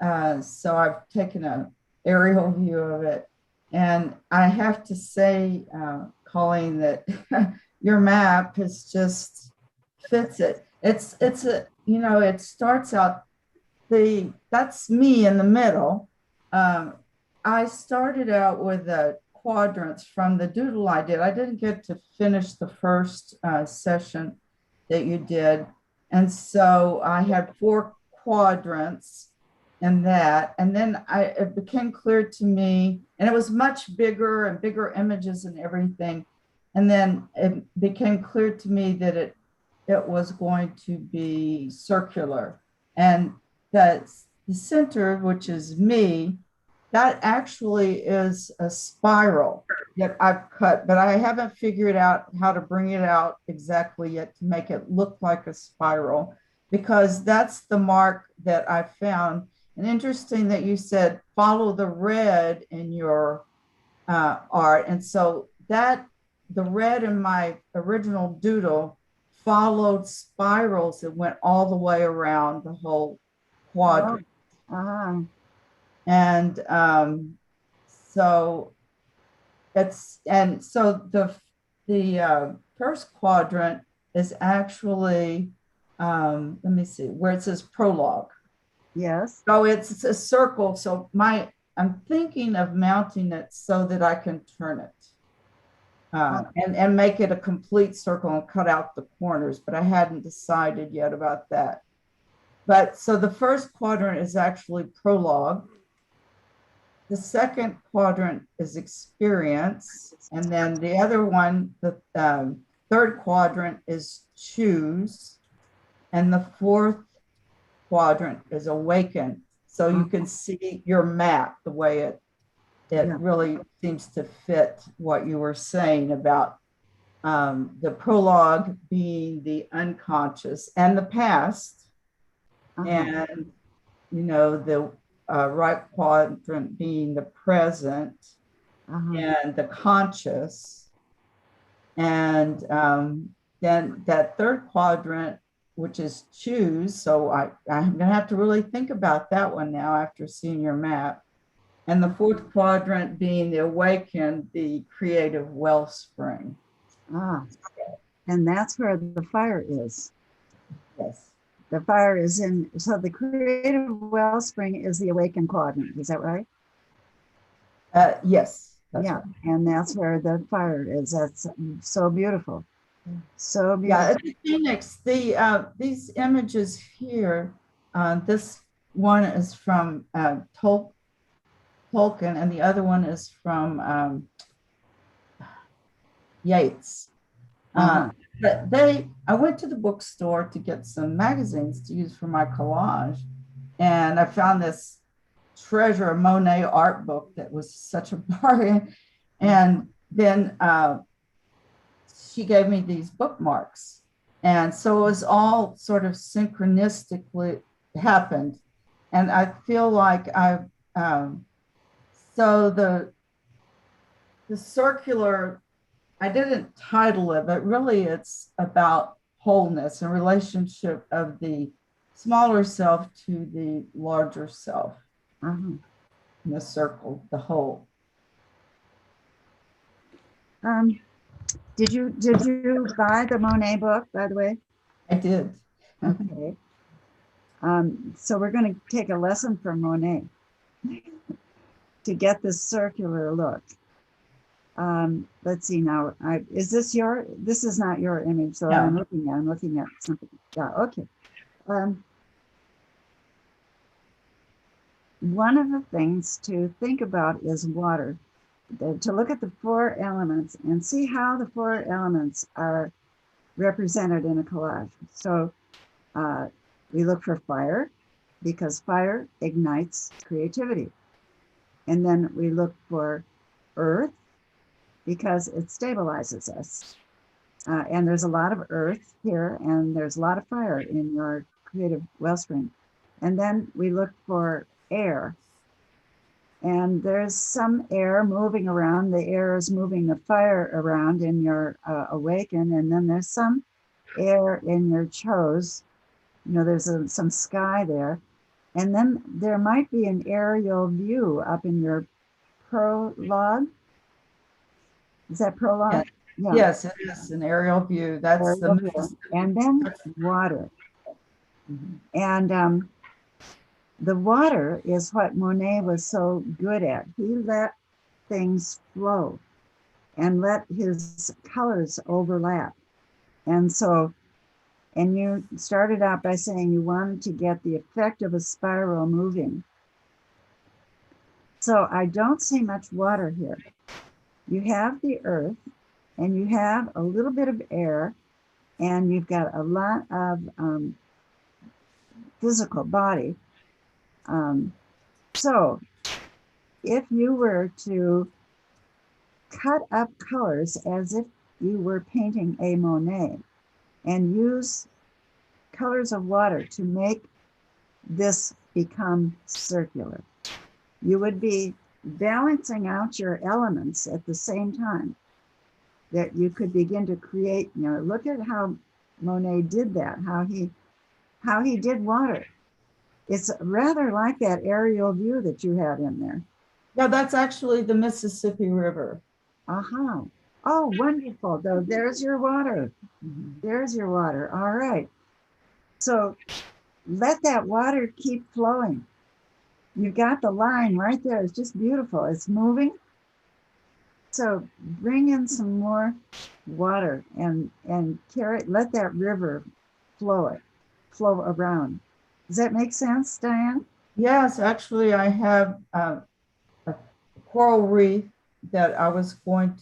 So I've taken an aerial view of it. And I have to say, Coeleen, that your map is just fits it. It's a, you know, it starts out, that's me in the middle. I started out with the quadrants from the doodle I did. I didn't get to finish the first session that you did. And so I had 4 quadrants in that. And then it became clear to me, and it was much bigger and bigger images and everything. And then it became clear to me that it was going to be circular. And the center, which is me, that actually is a spiral that I've cut, but I haven't figured out how to bring it out exactly yet to make it look like a spiral, because that's the mark that I found. And interesting that you said, follow the red in your art. And so that the red in my original doodle followed spirals that went all the way around the whole quadrant. And so the first quadrant is actually, let me see, where it says prologue. Yes. So it's a circle. So I'm thinking of mounting it so that I can turn it and make it a complete circle and cut out the corners, but I hadn't decided yet about that. But so the first quadrant is actually prologue. The second quadrant is experience. And then the other one, the third quadrant is choose. And the fourth quadrant is awaken. So you can see your map, the way it really seems to fit what you were saying about the prologue being the unconscious and the past. And, you know, the right quadrant being the present and the conscious. And then that third quadrant, which is choose. So I'm going to have to really think about that one now after seeing your map. And the fourth quadrant being the awaken, the creative wellspring. And that's where the fire is. Yes. The fire is in, so the creative wellspring is the awakened quadrant. Is that right? Yes. Yeah, right. and that's where the fire is. That's so beautiful. So beautiful. Yeah, at the Phoenix, these images here, this one is from Tolkien, and the other one is from Yates. But I went to the bookstore to get some magazines to use for my collage, and I found this treasure, a Monet art book that was such a bargain. And then she gave me these bookmarks. And so it was all sort of synchronistically happened. And I feel like so the circular, I didn't title it, but really it's about wholeness and relationship of the smaller self to the larger self. In the circle, the whole. Did you buy the Monet book, by the way? I did. Okay. So we're going to take a lesson from Monet to get this circular look. Let's see now. Is this this is not your image, so No. I'm looking at something. Yeah, okay. One of the things to think about is water. To look at the 4 elements and see how the 4 elements are represented in a collage. So we look for fire because fire ignites creativity. And then we look for earth because it stabilizes us. And there's a lot of earth here, and there's a lot of fire in your creative wellspring. And then we look for air. And there's some air moving around. The air is moving the fire around in your awaken. And then there's some air in your chose. You know, there's some sky there. And then there might be an aerial view up in your prologue. Is that prologue? Yeah. Yes, it is an aerial view. That's aerial the view. And then water. And the water is what Monet was so good at. He let things flow and let his colors overlap. And so, and you started out by saying you wanted to get the effect of a spiral moving. So I don't see much water here. You have the earth, and you have a little bit of air, and you've got a lot of physical body. So if you were to cut up colors as if you were painting a Monet and use colors of water to make this become circular, you would be balancing out your elements at the same time that you could begin to create. You know, look at how Monet did that, how he did water. It's rather like that aerial view that you had in there. Yeah, that's actually the Mississippi River. Uh-huh. Oh, wonderful. Though there's your water. There's your water. All right. So let that water keep flowing. You got the line right there. It's just beautiful. It's moving. So bring in some more water and carry it. Let that river flow around. Does that make sense, Diane? Yes, actually, I have a coral reef that I was trying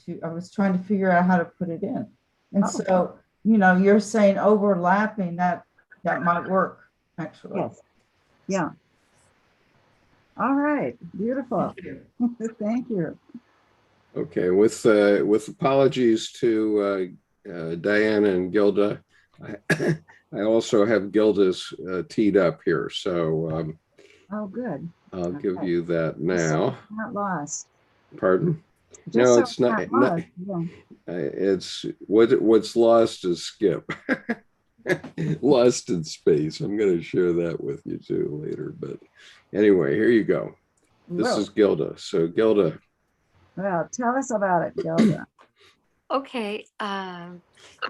to figure out how to put it in. And so, you know, you're saying overlapping, that might work, actually. Yes. Yeah. All right. Beautiful. Thank you. Thank you. Okay. With apologies to Diane and Gilda, I also have Gilda's teed up here, so oh, good. I'll give you that now. So not lost. Pardon? Just no, so it's not. Yeah. It's what's lost is Skip. Lost in space. I'm going to share that with you too later. But anyway, here you go. This is Gilda. So Gilda. Well, tell us about it, Gilda. Okay.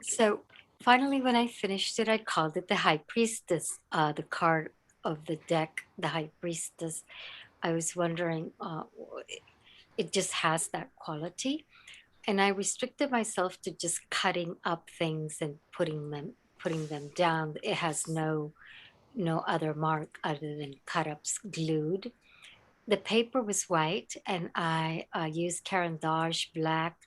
So finally, when I finished it, I called it the High Priestess, the card of the deck, the High Priestess. I was wondering, it just has that quality. And I restricted myself to just cutting up things and putting them down. It has no other mark other than cut ups glued. The paper was white, and I used Caran-d'Ache black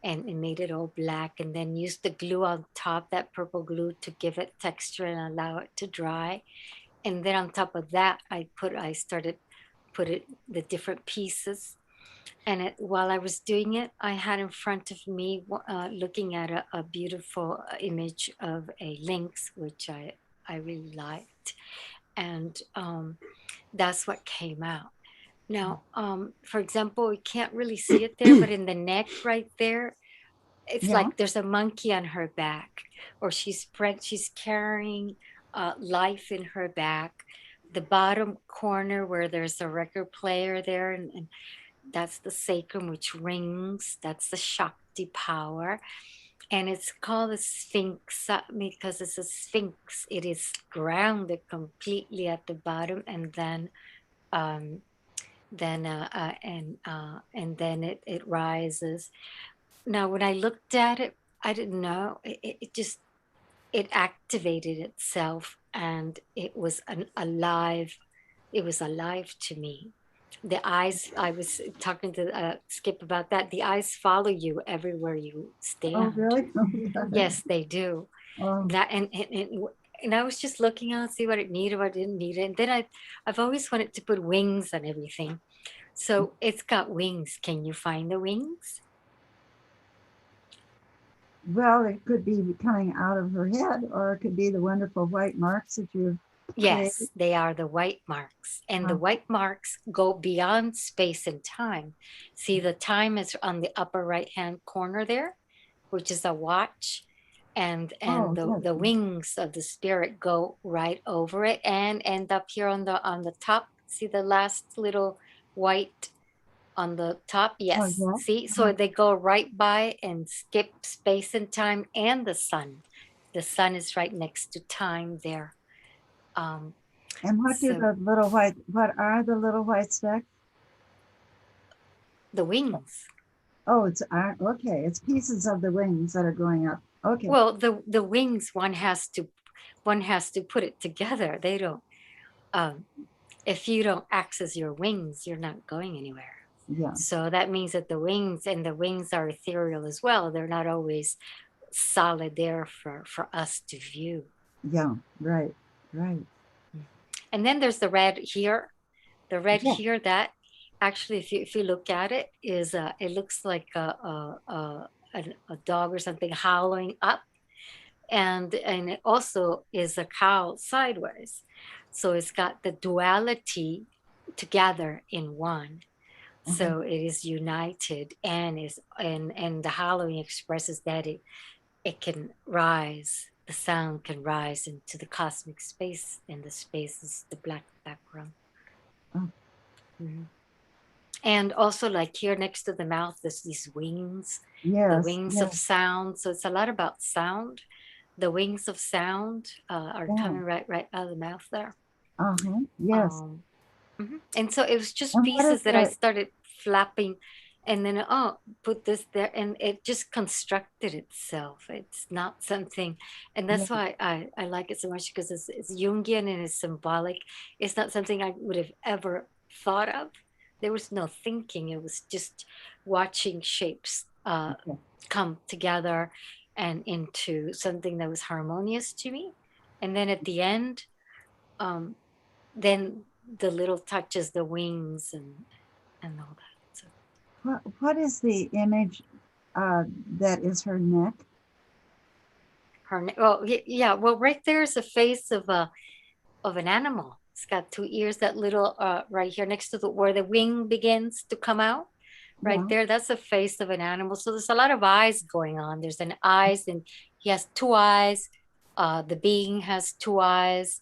and made it all black, and then used the glue on top, that purple glue, to give it texture and allow it to dry. And then on top of that, I started putting the different pieces. And while I was doing it, I had in front of me, looking at a beautiful image of a lynx, which I really liked. And that's what came out. Now, for example, you can't really see it there, but in the neck right there, it's like there's a monkey on her back, or she's carrying life in her back. The bottom corner where there's a record player there, and that's the sacrum, which rings. That's the Shakti power. And it's called a sphinx because it's a sphinx. It is grounded completely at the bottom, and then then it rises. Now, when I looked at it, I didn't know. It activated itself, and it was alive. It was alive to me. The eyes, I was talking to Skip about that. The eyes follow you everywhere you stand. Oh, really? Yes, they do. Oh. That and I was just looking out, see what it needed, what it didn't need. And then I've always wanted to put wings on everything. So it's got wings. Can you find the wings? Well, it could be coming out of her head, or it could be the wonderful white marks that you've Yes, created. they are the white marks. And the white marks go beyond space and time. See, the time is on the upper right-hand corner there, which is a watch. And the wings of the spirit go right over it and end up here on the top. See the last little white on the top? Yes. Oh, yeah. See, so they go right by and skip space and time and the sun. The sun is right next to time there. And what are the little white specks? The wings. Oh, it's okay. It's pieces of the wings that are going up. Okay. Well, the wings, one has to put it together. They don't. If you don't access your wings, you're not going anywhere. Yeah. So that means that the wings are ethereal as well. They're not always solid there for us to view. Yeah. Right. And then there's the red here. The red here, that actually, if you look at it, is it looks like a dog or something howling up, and it also is a cow sideways. So it's got the duality together in one. So it is united, and the howling expresses that it can rise. The sound can rise into the cosmic space, and the space is the black background. And also, like here next to the mouth, there's these wings, the wings of sound. So it's a lot about sound. The wings of sound are coming right out of the mouth there. Yes. And so it was just pieces that I started flapping, and then put this there, and it just constructed itself. It's not something, and that's why I like it so much, because it's Jungian and it's symbolic. It's not something I would have ever thought of. There was no thinking. It was just watching shapes come together and into something that was harmonious to me. And then at the end, then the little touches, the wings and all that. So. What is the image that is her neck? Her neck. Oh, yeah. Well, right there is a face of an animal. It's got two ears. That little right here next to where the wing begins to come out. Right there, that's the face of an animal. So there's a lot of eyes going on. There's an eyes, and he has two eyes. The being has two eyes.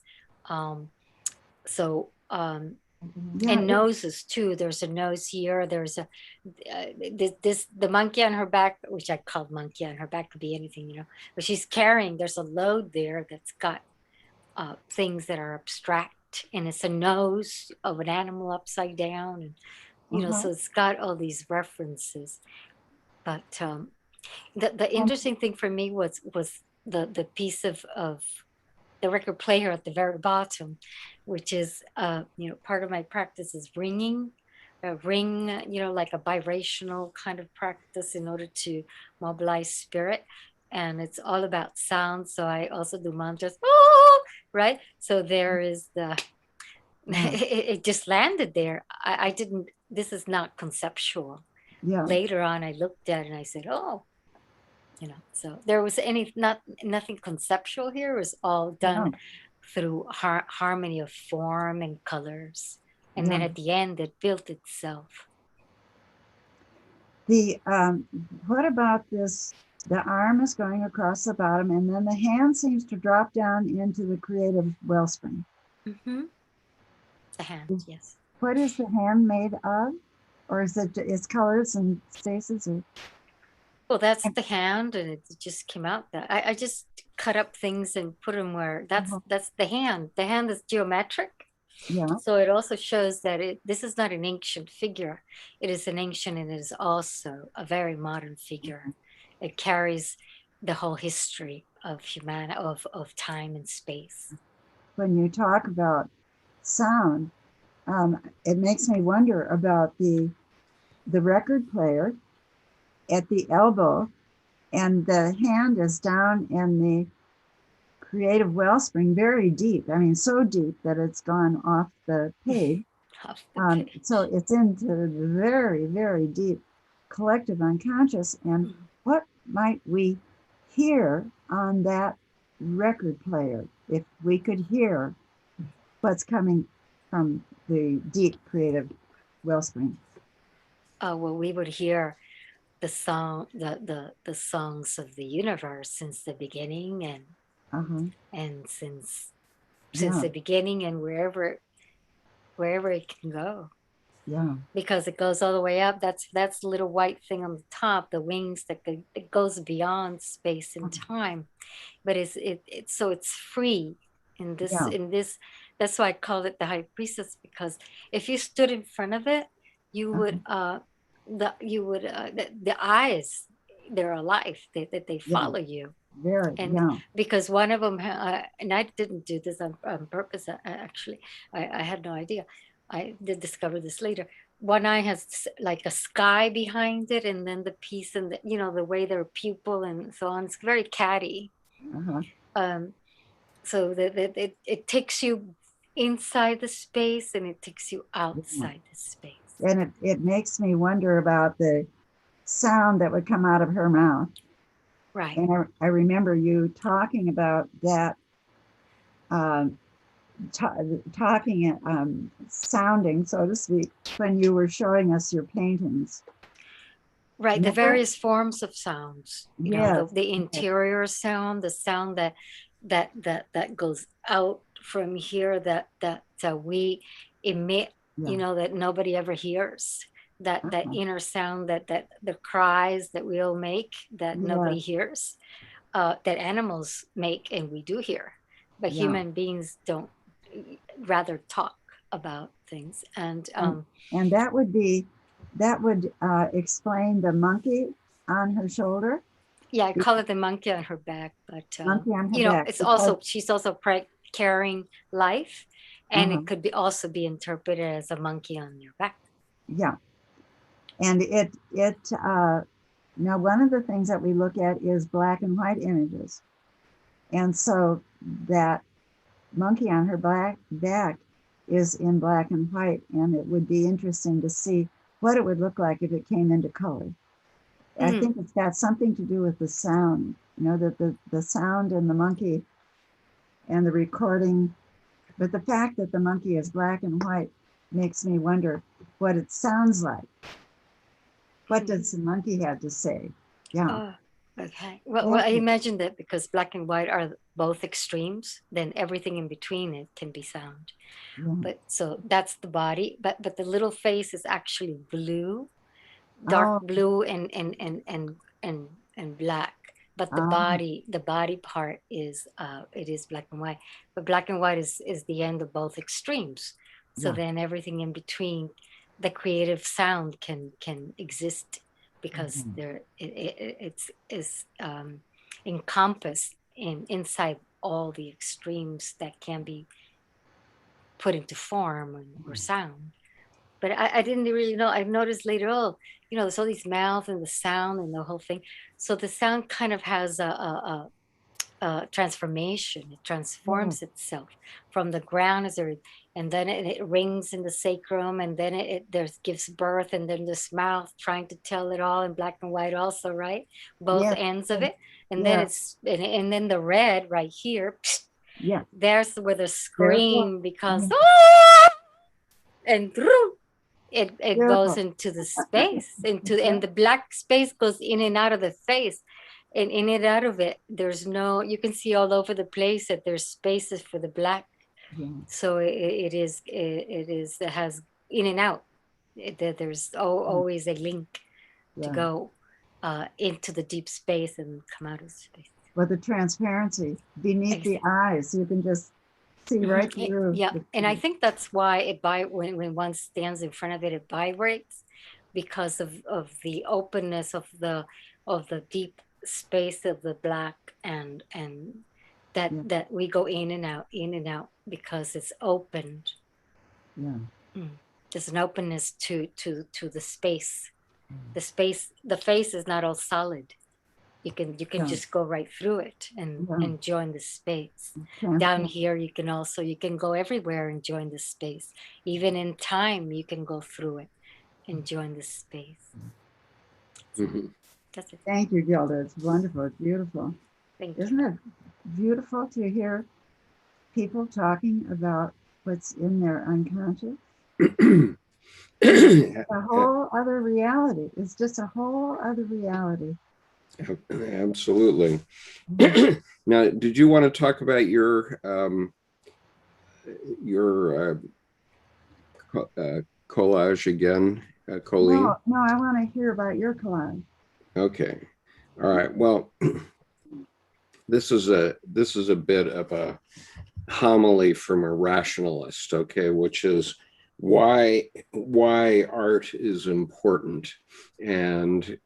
And noses too. There's a nose here. There's a the monkey on her back, which I called monkey on her back, could be anything, you know. But she's carrying. There's a load there that's got things that are abstract, and it's a nose of an animal upside down, and you know, so it's got all these references. But the interesting thing for me was the piece of the record player at the very bottom, which is, you know, part of my practice is ringing, a ring, you know, like a vibrational kind of practice in order to mobilize spirit. And it's all about sound. So I also do mantras, right? So there is the, it just landed there. I didn't, this is not conceptual. Yeah. Later on, I looked at it and I said, oh, you know, so there was nothing conceptual here. It was all done through harmony of form and colors. And then at the end, it built itself. The what about this? The arm is going across the bottom, and then the hand seems to drop down into the creative wellspring. Mm-hmm. The hand, yes. What is the hand made of? Or is it its colors and spaces? Or? Well, that's the hand, and it just came out that I just cut up things and put them where that's the hand. The hand is geometric. Yeah. So it also shows that this is not an ancient figure. It is an ancient, and it is also a very modern figure. It carries the whole history of humanity, of time and space. When you talk about sound, it makes me wonder about the record player at the elbow, and the hand is down in the creative wellspring, very deep. I mean, so deep that it's gone off the page. So it's into the very, very deep collective unconscious. And what might we hear on that record player if we could hear what's coming from the deep creative wellspring? Well, we would hear the song, the songs of the universe since the beginning, and since the beginning, and wherever it can go. Yeah. Because it goes all the way up. That's the little white thing on the top, the wings it goes beyond space and time. But so it's free in this. That's why I call it the High Priestess, because if you stood in front of it, you would the eyes, they're alive, they follow you. Because one of them, and I didn't do this on purpose, actually, I had no idea. I did discover this later. One eye has like a sky behind it, and then the piece, and the way their pupil and so on, it's very catty. So that it takes you inside the space, and it takes you outside the space. And it makes me wonder about the sound that would come out of her mouth. Right. And I remember you talking about that, sounding, so to speak, when you were showing us your paintings. Right, the various forms of sounds. You know, the interior sound, the sound that goes out from here, that we emit. You know, that nobody ever hears, that inner sound, that the cries that we all make, that nobody hears, that animals make and we do hear, but human beings don't, rather talk about things. And that would explain the monkey on her shoulder. Yeah, I call it the monkey on her back, but monkey on her you know, back, it's also, she's also carrying life. And it could also be interpreted as a monkey on your back. Yeah. And now one of the things that we look at is black and white images. And so that monkey on her back is in black and white. And it would be interesting to see what it would look like if it came into color. I think it's got something to do with the sound, that the sound and the monkey and the recording. But the fact that the monkey is black and white makes me wonder what it sounds like. What does the monkey have to say? Yeah. Okay. Well, I imagine that because black and white are both extremes, then everything in between it can be sound. Yeah. But so that's the body, but the little face is actually blue, dark blue and black. But the body part is it is black and white. But black and white is the end of both extremes. So then everything in between, the creative sound can exist because it's encompassed inside all the extremes that can be put into form or sound. But I didn't really know. I've noticed later, there's all these mouths and the sound and the whole thing. So the sound kind of has a transformation. It transforms itself from the ground and then it rings in the sacrum, and then it gives birth, and then this mouth trying to tell it all in black and white also, right? Both ends of it. And then and then the red right here, there's where the scream becomes and it goes into the space, and the black space goes in and out of the face. And in and out of it, you can see all over the place that there's spaces for the black. So it has in and out. There's always a link to go into the deep space and come out of space. But the transparency beneath the eyes, you can just see right through. Yeah, and I think that's why when one stands in front of it, it vibrates because of the openness of the deep space of the black and that we go in and out because it's opened. There's an openness to the space. The face is not all solid. You can just go right through it and join the space. Down here you can go everywhere and join the space. Even in time you can go through it and join the space. That's it. Thank you, Gilda. It's wonderful. It's beautiful. Thank you. Isn't it beautiful to hear people talking about what's in their unconscious? A whole other reality. It's just a whole other reality. Absolutely. Now, did you want to talk about your collage again, Coeleen? No, I want to hear about your collage. Okay. All right. Well, this is a bit of a homily from a rationalist, okay, which is why art is important. And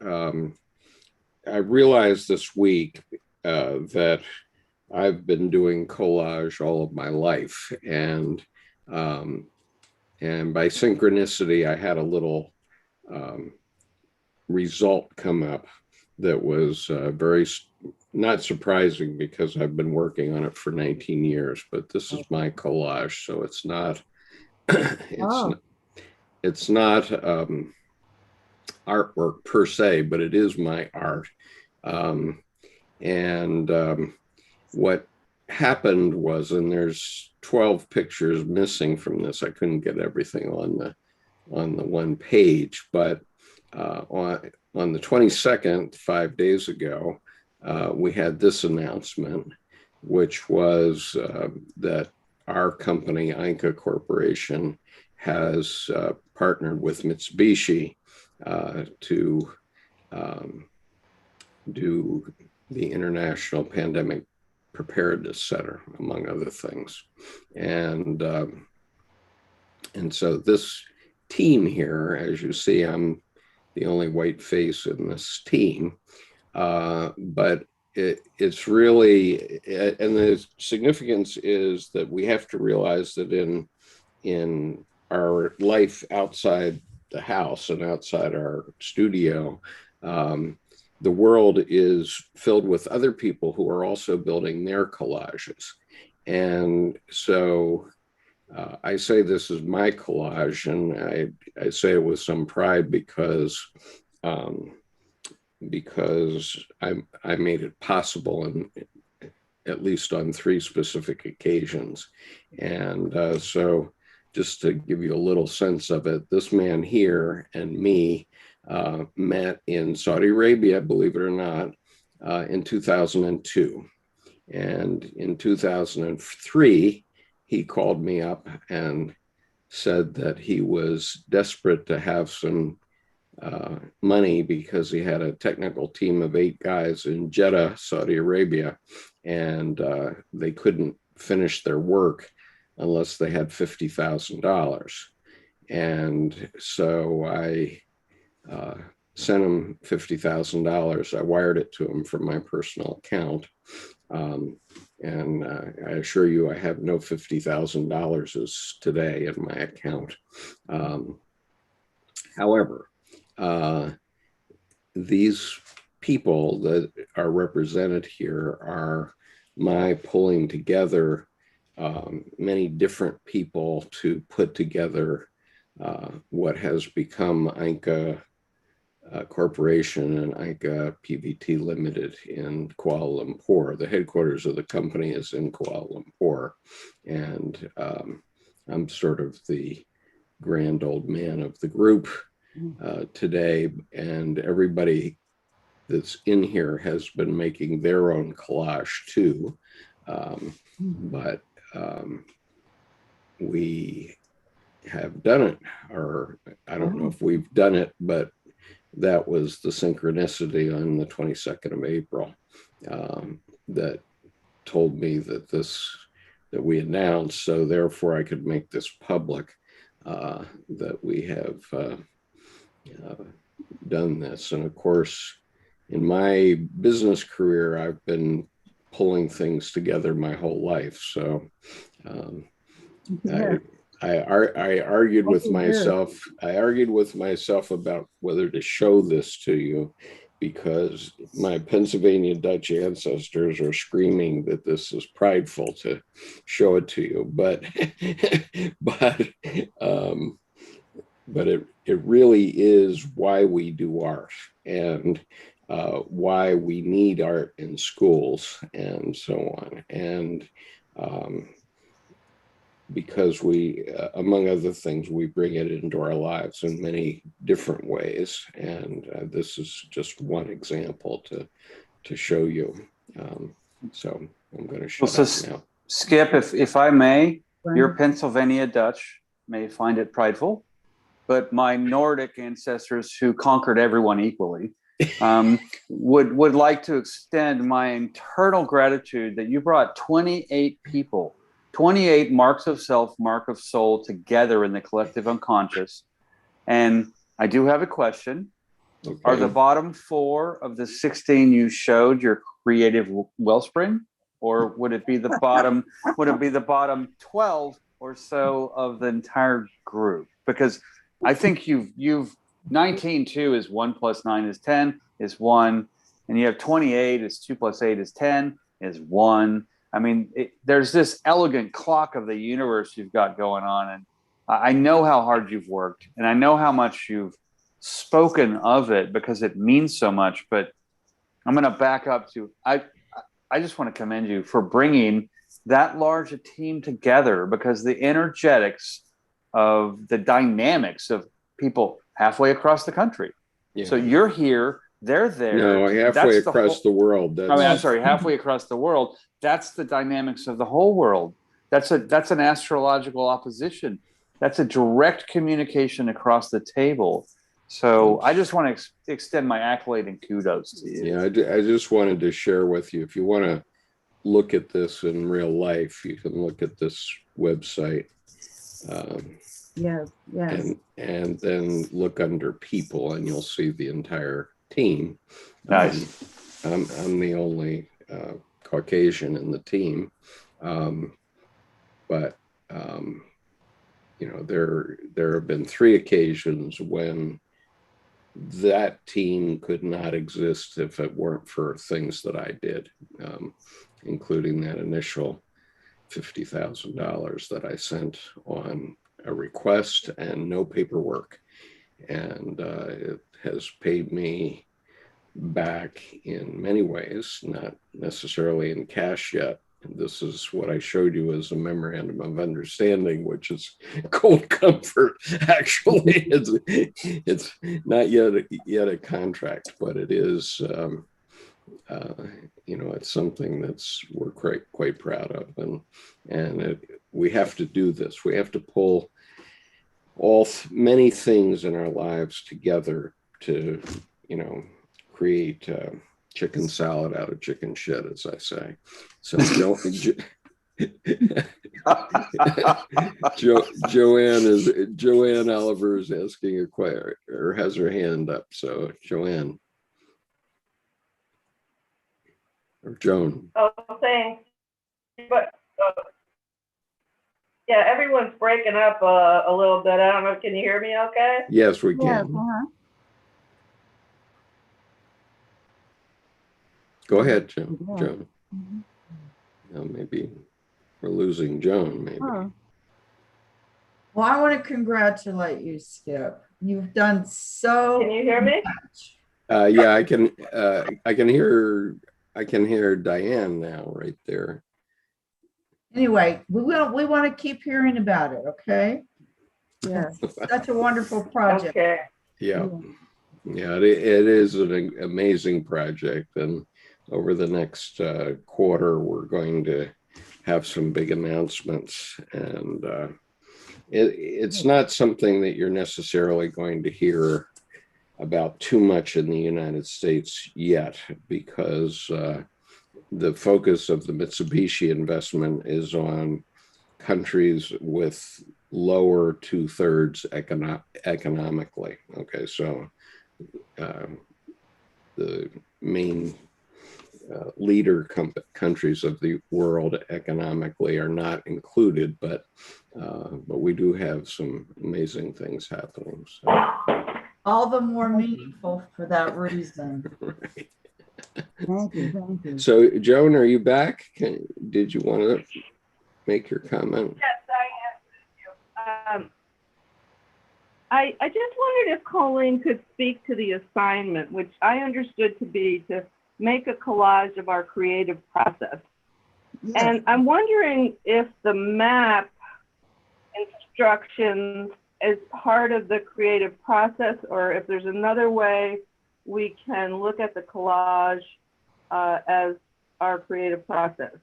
I realized this week that I've been doing collage all of my life, and by synchronicity, I had a little result come up that was very not surprising because I've been working on it for 19 years. But this is my collage, so it's not it's not artwork per se, but it is my art. What happened was, and there's 12 pictures missing from this. I couldn't get everything on the one page, but on the 22nd, 5 days ago, we had this announcement, which was that our company, Inca Corporation, has partnered with Mitsubishi to do the International Pandemic Preparedness Center, among other things. And so this team here, as you see, I'm the only white face in this team, but it's really, and the significance is that we have to realize that in our life outside the house and outside our studio, the world is filled with other people who are also building their collages. And so I say this is my collage, and I say it with some pride because I made it possible, and at least on 3 specific occasions. And so just to give you a little sense of it, this man here and me met in Saudi Arabia, believe it or not, in 2002. And in 2003, he called me up and said that he was desperate to have some money because he had a technical team of 8 guys in Jeddah, Saudi Arabia, and they couldn't finish their work unless they had $50,000. And so I sent him $50,000. I wired it to him from my personal account. And I assure you, I have no $50,000 today in my account. However, these people that are represented here are my pulling together many different people to put together what has become Inca Corporation and Inca PVT Limited in Kuala Lumpur. The headquarters of the company is in Kuala Lumpur. And I'm sort of the grand old man of the group today. And everybody that's in here has been making their own collage too. But we have done it, or I don't know if we've done it, but that was the synchronicity on the 22nd of April that told me that that we announced, so therefore I could make this public, that we have done this. And of course, in my business career, I've been pulling things together my whole life. So I argued with myself. I argued with myself about whether to show this to you, because my Pennsylvania Dutch ancestors are screaming that this is prideful to show it to you. But it really is why we do art, and why we need art in schools and so on. And because we, among other things, we bring it into our lives in many different ways. And this is just one example to show you. So I'm going to shut up now. Skip, if I may, your Pennsylvania Dutch may find it prideful, but my Nordic ancestors who conquered everyone equally would like to extend my eternal gratitude that you brought 28 people, 28 marks of self, mark of soul together in the collective unconscious. And I do have a question. Okay. Are the bottom 4 of the 16 you showed your creative wellspring, or would it be the bottom? Would it be the bottom 12 or so of the entire group? Because I think you've 19 2 is 1 + 9 is 10 is 1, and you have 28 is 2 + 8 is 10 is 1. I mean, there's this elegant clock of the universe you've got going on, and I know how hard you've worked, and I know how much you've spoken of it because it means so much. But I'm going to back up to I just want to commend you for bringing that large a team together, because the energetics of the dynamics of people halfway across the country. Yeah. So you're here, they're there. No, halfway across the world. I'm sorry, halfway across the world. That's the dynamics of the whole world. That's an astrological opposition. That's a direct communication across the table. So I just want to extend my accolade and kudos to you. Yeah, I just wanted to share with you, if you want to look at this in real life, you can look at this website. Yes. And then look under people, and you'll see the entire team. Nice. I'm the only Caucasian in the team, but you know, there have been 3 occasions when that team could not exist if it weren't for things that I did, including that initial $50,000 that I sent on a request and no paperwork. And it has paid me back in many ways, not necessarily in cash yet. This is what I showed you as a memorandum of understanding, which is cold comfort. Actually, it's not yet a contract, but it is you know, it's something we're quite proud of, and we have to do this. We have to pull many things in our lives together to, you know, create chicken salad out of chicken shit, as I say. So Joan Oliver is asking a question, or has her hand up. So Joanne or Joan. Oh, thanks. But yeah, everyone's breaking up a little bit. I don't know. Can you hear me okay? Yes, we can. Yeah, Go ahead, Joan. Now maybe we're losing Joan, maybe. Oh. Well, I want to congratulate you, Skip. You've done so. Can you hear me? Yeah, I can hear Diane now right there. Anyway, we want to keep hearing about it, okay? Yeah, such a wonderful project. Okay. Yeah. Yeah, it is an amazing project, and over the next quarter, we're going to have some big announcements, and it's not something that you're necessarily going to hear about too much in the United States yet, because the focus of the Mitsubishi investment is on countries with lower two-thirds economically. Okay, so the main leader countries of the world economically are not included, but we do have some amazing things happening. So. All the more meaningful for that reason. Right. thank you. So, Joan, are you back? Did you want to make your comment? Yes, I am. I just wondered if Coeleen could speak to the assignment, which I understood to be to make a collage of our creative process. Yes. And I'm wondering if the map instructions is part of the creative process, or if there's another way we can look at the collage as our creative process.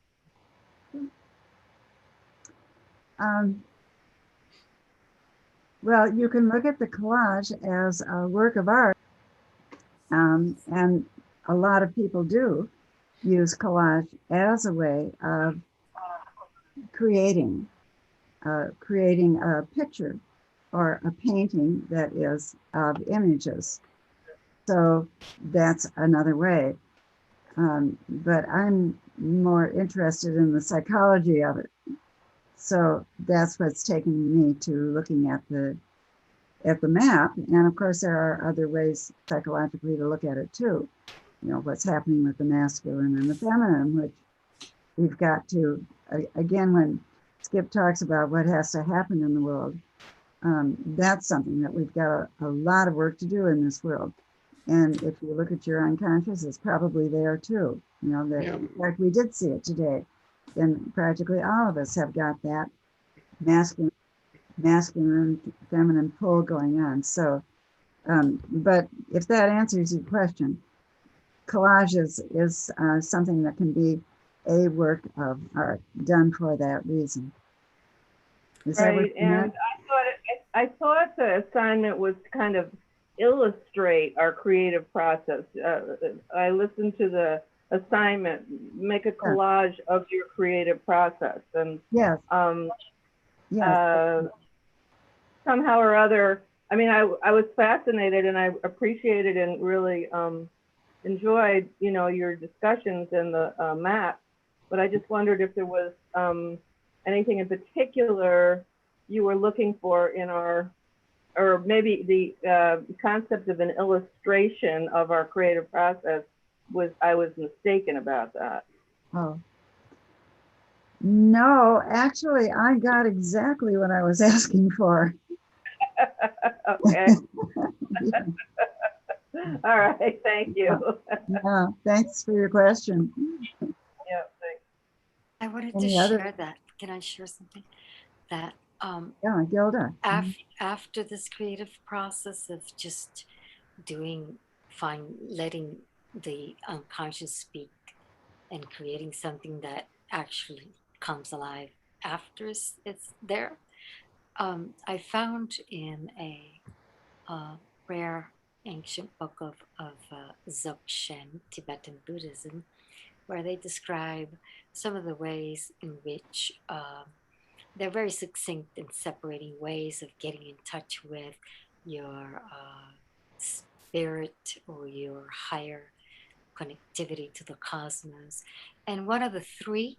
Well, you can look at the collage as a work of art, and a lot of people do use collage as a way of creating a picture or a painting that is of images. So that's another way. But I'm more interested in the psychology of it. So that's what's taken me to looking at the map. And of course, there are other ways psychologically to look at it too. You know, what's happening with the masculine and the feminine, which we've got to, again, when Skip talks about what has to happen in the world, that's something that we've got a lot of work to do in this world. And if you look at your unconscious, it's probably there too. You know, that, in fact, we did see it today. And practically all of us have got that masculine, feminine pull going on. So, but if that answers your question, collage is something that can be a work of art done for that reason. Is right, and I thought the assignment was to kind of illustrate our creative process. I listened to the assignment, make a collage of your creative process, and yes. Somehow or other, I mean, I was fascinated, and I appreciated and really enjoyed, you know, your discussions in the map, but I just wondered if there was anything in particular you were looking for in our, or maybe the concept of an illustration of our creative process I was mistaken about that. Oh. No, actually, I got exactly what I was asking for. Okay. All right, thank you. Yeah, thanks for your question. Yeah, thanks. I wanted to share that. Can I share something? That yeah, Gilda. After this creative process of just letting the unconscious speak and creating something that actually comes alive after it's there. I found in a rare ancient book of Dzogchen, Tibetan Buddhism, where they describe some of the ways in which they're very succinct in separating ways of getting in touch with your spirit or your higher connectivity to the cosmos. And one of three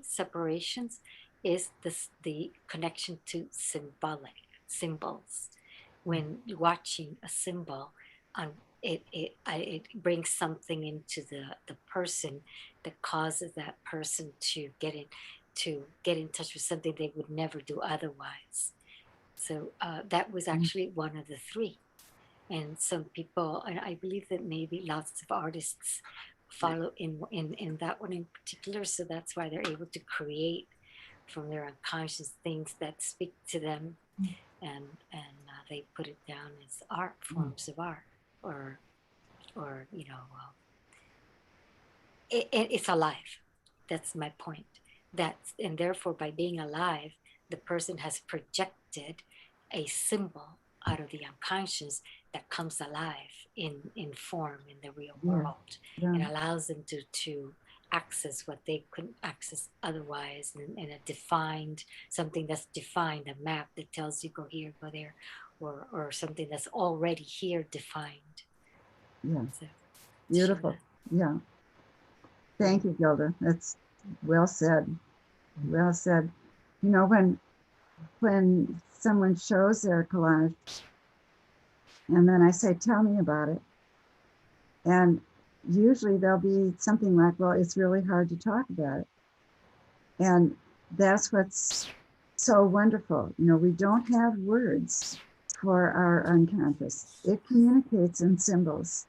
separations is the connection to symbols. When watching a symbol, it brings something into the person that causes that person to get in touch with something they would never do otherwise. So that was actually one of the three. And some people, and I believe that maybe lots of artists follow in that one in particular. So that's why they're able to create from their unconscious things that speak to them, and they put it down as art, forms of art, or it's alive. That's my point. And therefore, by being alive, the person has projected a symbol out of the unconscious that comes alive in form in the real world. It allows them to access what they couldn't access otherwise in a defined, something that's defined, a map that tells you go here, go there, or something that's already here defined. Yeah. So, beautiful. Yeah. Thank you, Gilda. That's well said. Well said. You know, when someone shows their collage, and then I say, tell me about it. And usually there'll be something like, well, it's really hard to talk about it. And that's what's so wonderful. You know, we don't have words for our unconscious. It communicates in symbols,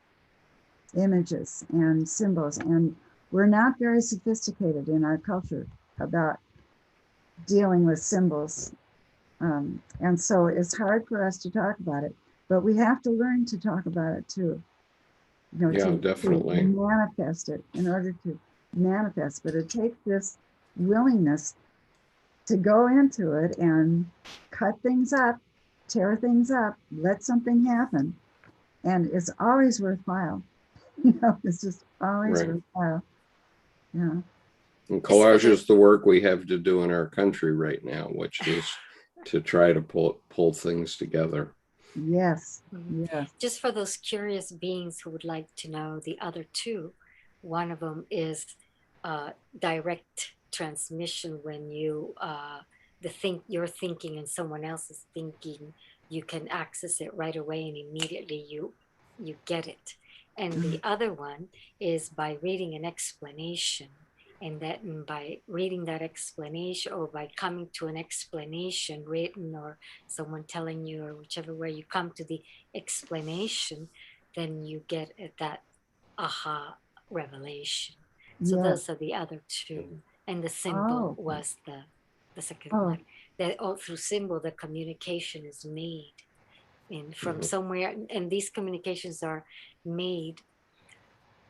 images and symbols. And we're not very sophisticated in our culture about dealing with symbols. And so it's hard for us to talk about it, but we have to learn to talk about it too. You know, definitely. To manifest it in order to manifest, but it takes this willingness to go into it and cut things up, tear things up, let something happen. And it's always worthwhile. You know, it's just always worthwhile. Yeah. And collage is the work we have to do in our country right now, which is to try to pull things together. Yes. Yes. Just for those curious beings who would like to know the other two, one of them is direct transmission. When you're thinking and someone else is thinking, you can access it right away and immediately you get it. And the other one is by reading an explanation. And that by reading that explanation, or by coming to an explanation written, or someone telling you, or whichever way you come to the explanation, then you get that aha revelation. So those are the other two. And the symbol was the second one. That all through symbol, the communication is made from somewhere. And these communications are made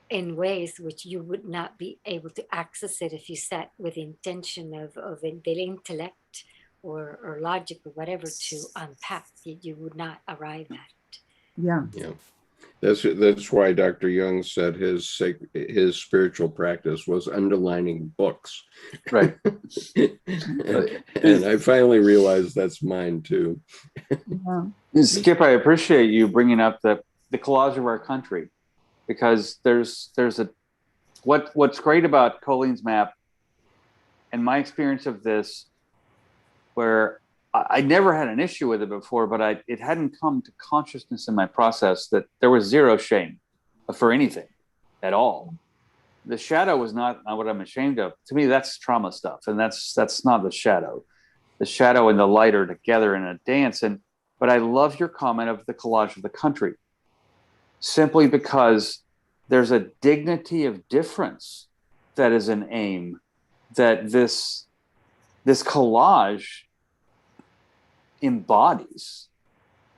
in ways which you would not be able to access it if you sat with the intention of the intellect or logic or whatever to unpack. You would not arrive at it. Yeah. Yeah. That's why Dr. Jung said his spiritual practice was underlining books. Right. And I finally realized that's mine too. Skip, I appreciate you bringing up the collage of our country, because there's what's great about Coeleen's map and my experience of this, where I never had an issue with it before, but it hadn't come to consciousness in my process that there was zero shame for anything at all. The shadow was not what I'm ashamed of. To me, that's trauma stuff, and that's not the shadow. The shadow and the light are together in a dance. But I love your comment of the collage of the country, simply because there's a dignity of difference that is an aim that this collage embodies.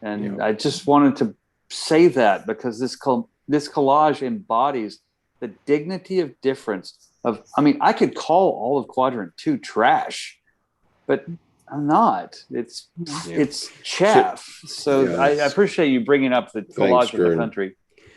And I just wanted to say that, because this this collage embodies the dignity of difference of, I mean, I could call all of quadrant 2 trash, but I'm not. It's chaff. So I appreciate you bringing up the collage of the country.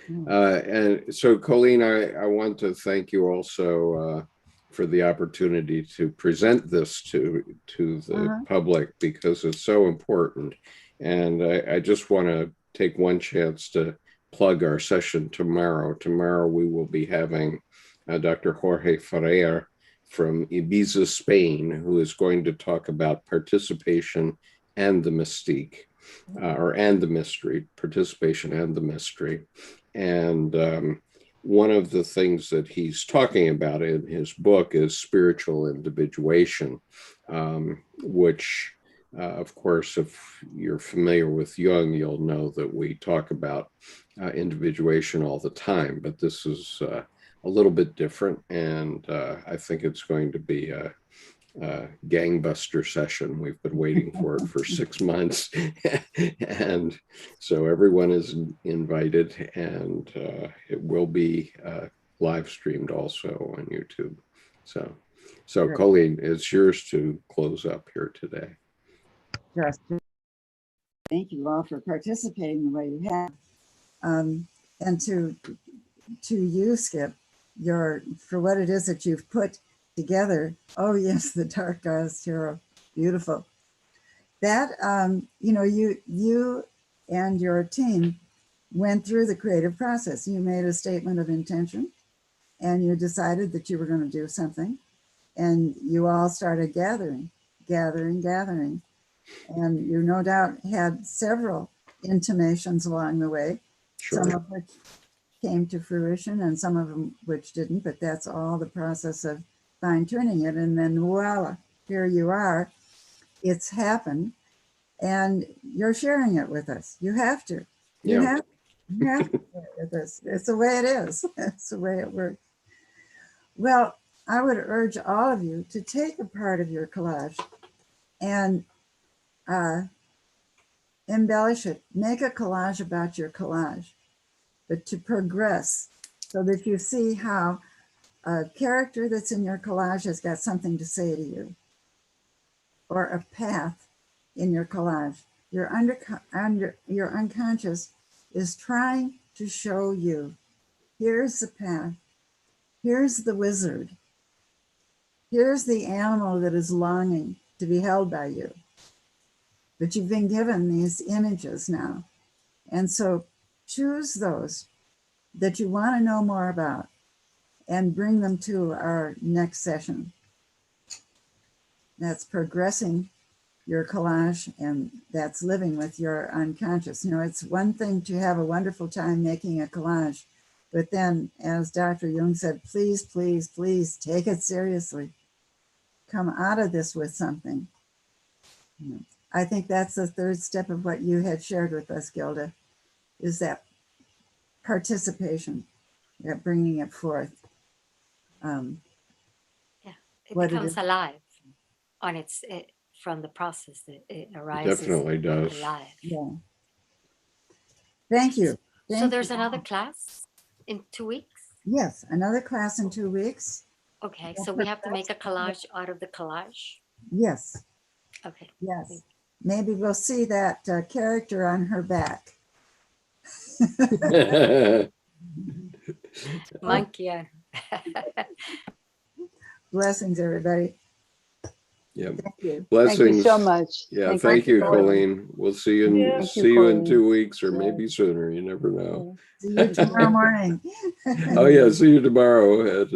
And so, Coeleen, I want to thank you also for the opportunity to present this to the public, because it's so important. And I just want to take one chance to plug our session tomorrow. Tomorrow we will be having Dr. Jorge Ferrer from Ibiza, Spain, who is going to talk about participation and the mystique, and the mystery, participation and the mystery. And one of the things that he's talking about in his book is spiritual individuation, which, of course, if you're familiar with Jung, you'll know that we talk about individuation all the time, but this is a little bit different, and I think it's going to be a gangbuster session. We've been waiting for it for 6 months, and so everyone is invited, and it will be live streamed also on YouTube. So Coeleen, it's yours to close up here today. Yes. Thank you all for participating the way you have, and to you, Skip, for what it is that you've put together. Oh yes, the Dark Goddess Tarot, beautiful. That you and your team went through the creative process. You made a statement of intention, and you decided that you were going to do something, and you all started gathering, and you no doubt had several intimations along the way, some of which came to fruition and some of them which didn't, but that's all the process of fine-tuning it. And then voila, here you are. It's happened, and you're sharing it with us. You have to. You have to share it with us. It's the way it is. It's the way it works. Well, I would urge all of you to take a part of your collage and embellish it. Make a collage about your collage, but to progress so that you see how a character that's in your collage has got something to say to you, or a path in your collage. Your unconscious is trying to show you, here's the path, here's the wizard, here's the animal that is longing to be held by you. But you've been given these images now. And so choose those that you want to know more about and bring them to our next session. That's progressing your collage, and that's living with your unconscious. You know, it's one thing to have a wonderful time making a collage, but then, as Dr. Jung said, please, please, please take it seriously. Come out of this with something. I think that's the third step of what you had shared with us, Gilda, is that participation, that bringing it forth. It becomes alive on its from the process that it arises. It definitely does. Alive. Yeah. Thank you. So there's another class in 2 weeks? Yes, another class in 2 weeks. Okay, so we have to make a collage out of the collage? Yes. Okay. Yes. Maybe we'll see that character on her back. Monkey. Blessings, everybody. Yeah. Thank you. Blessings. Thank you so much. Yeah, thank you, Coeleen. We'll see you in 2 weeks, or maybe sooner. You never know. See you tomorrow morning. Oh yeah, see you tomorrow at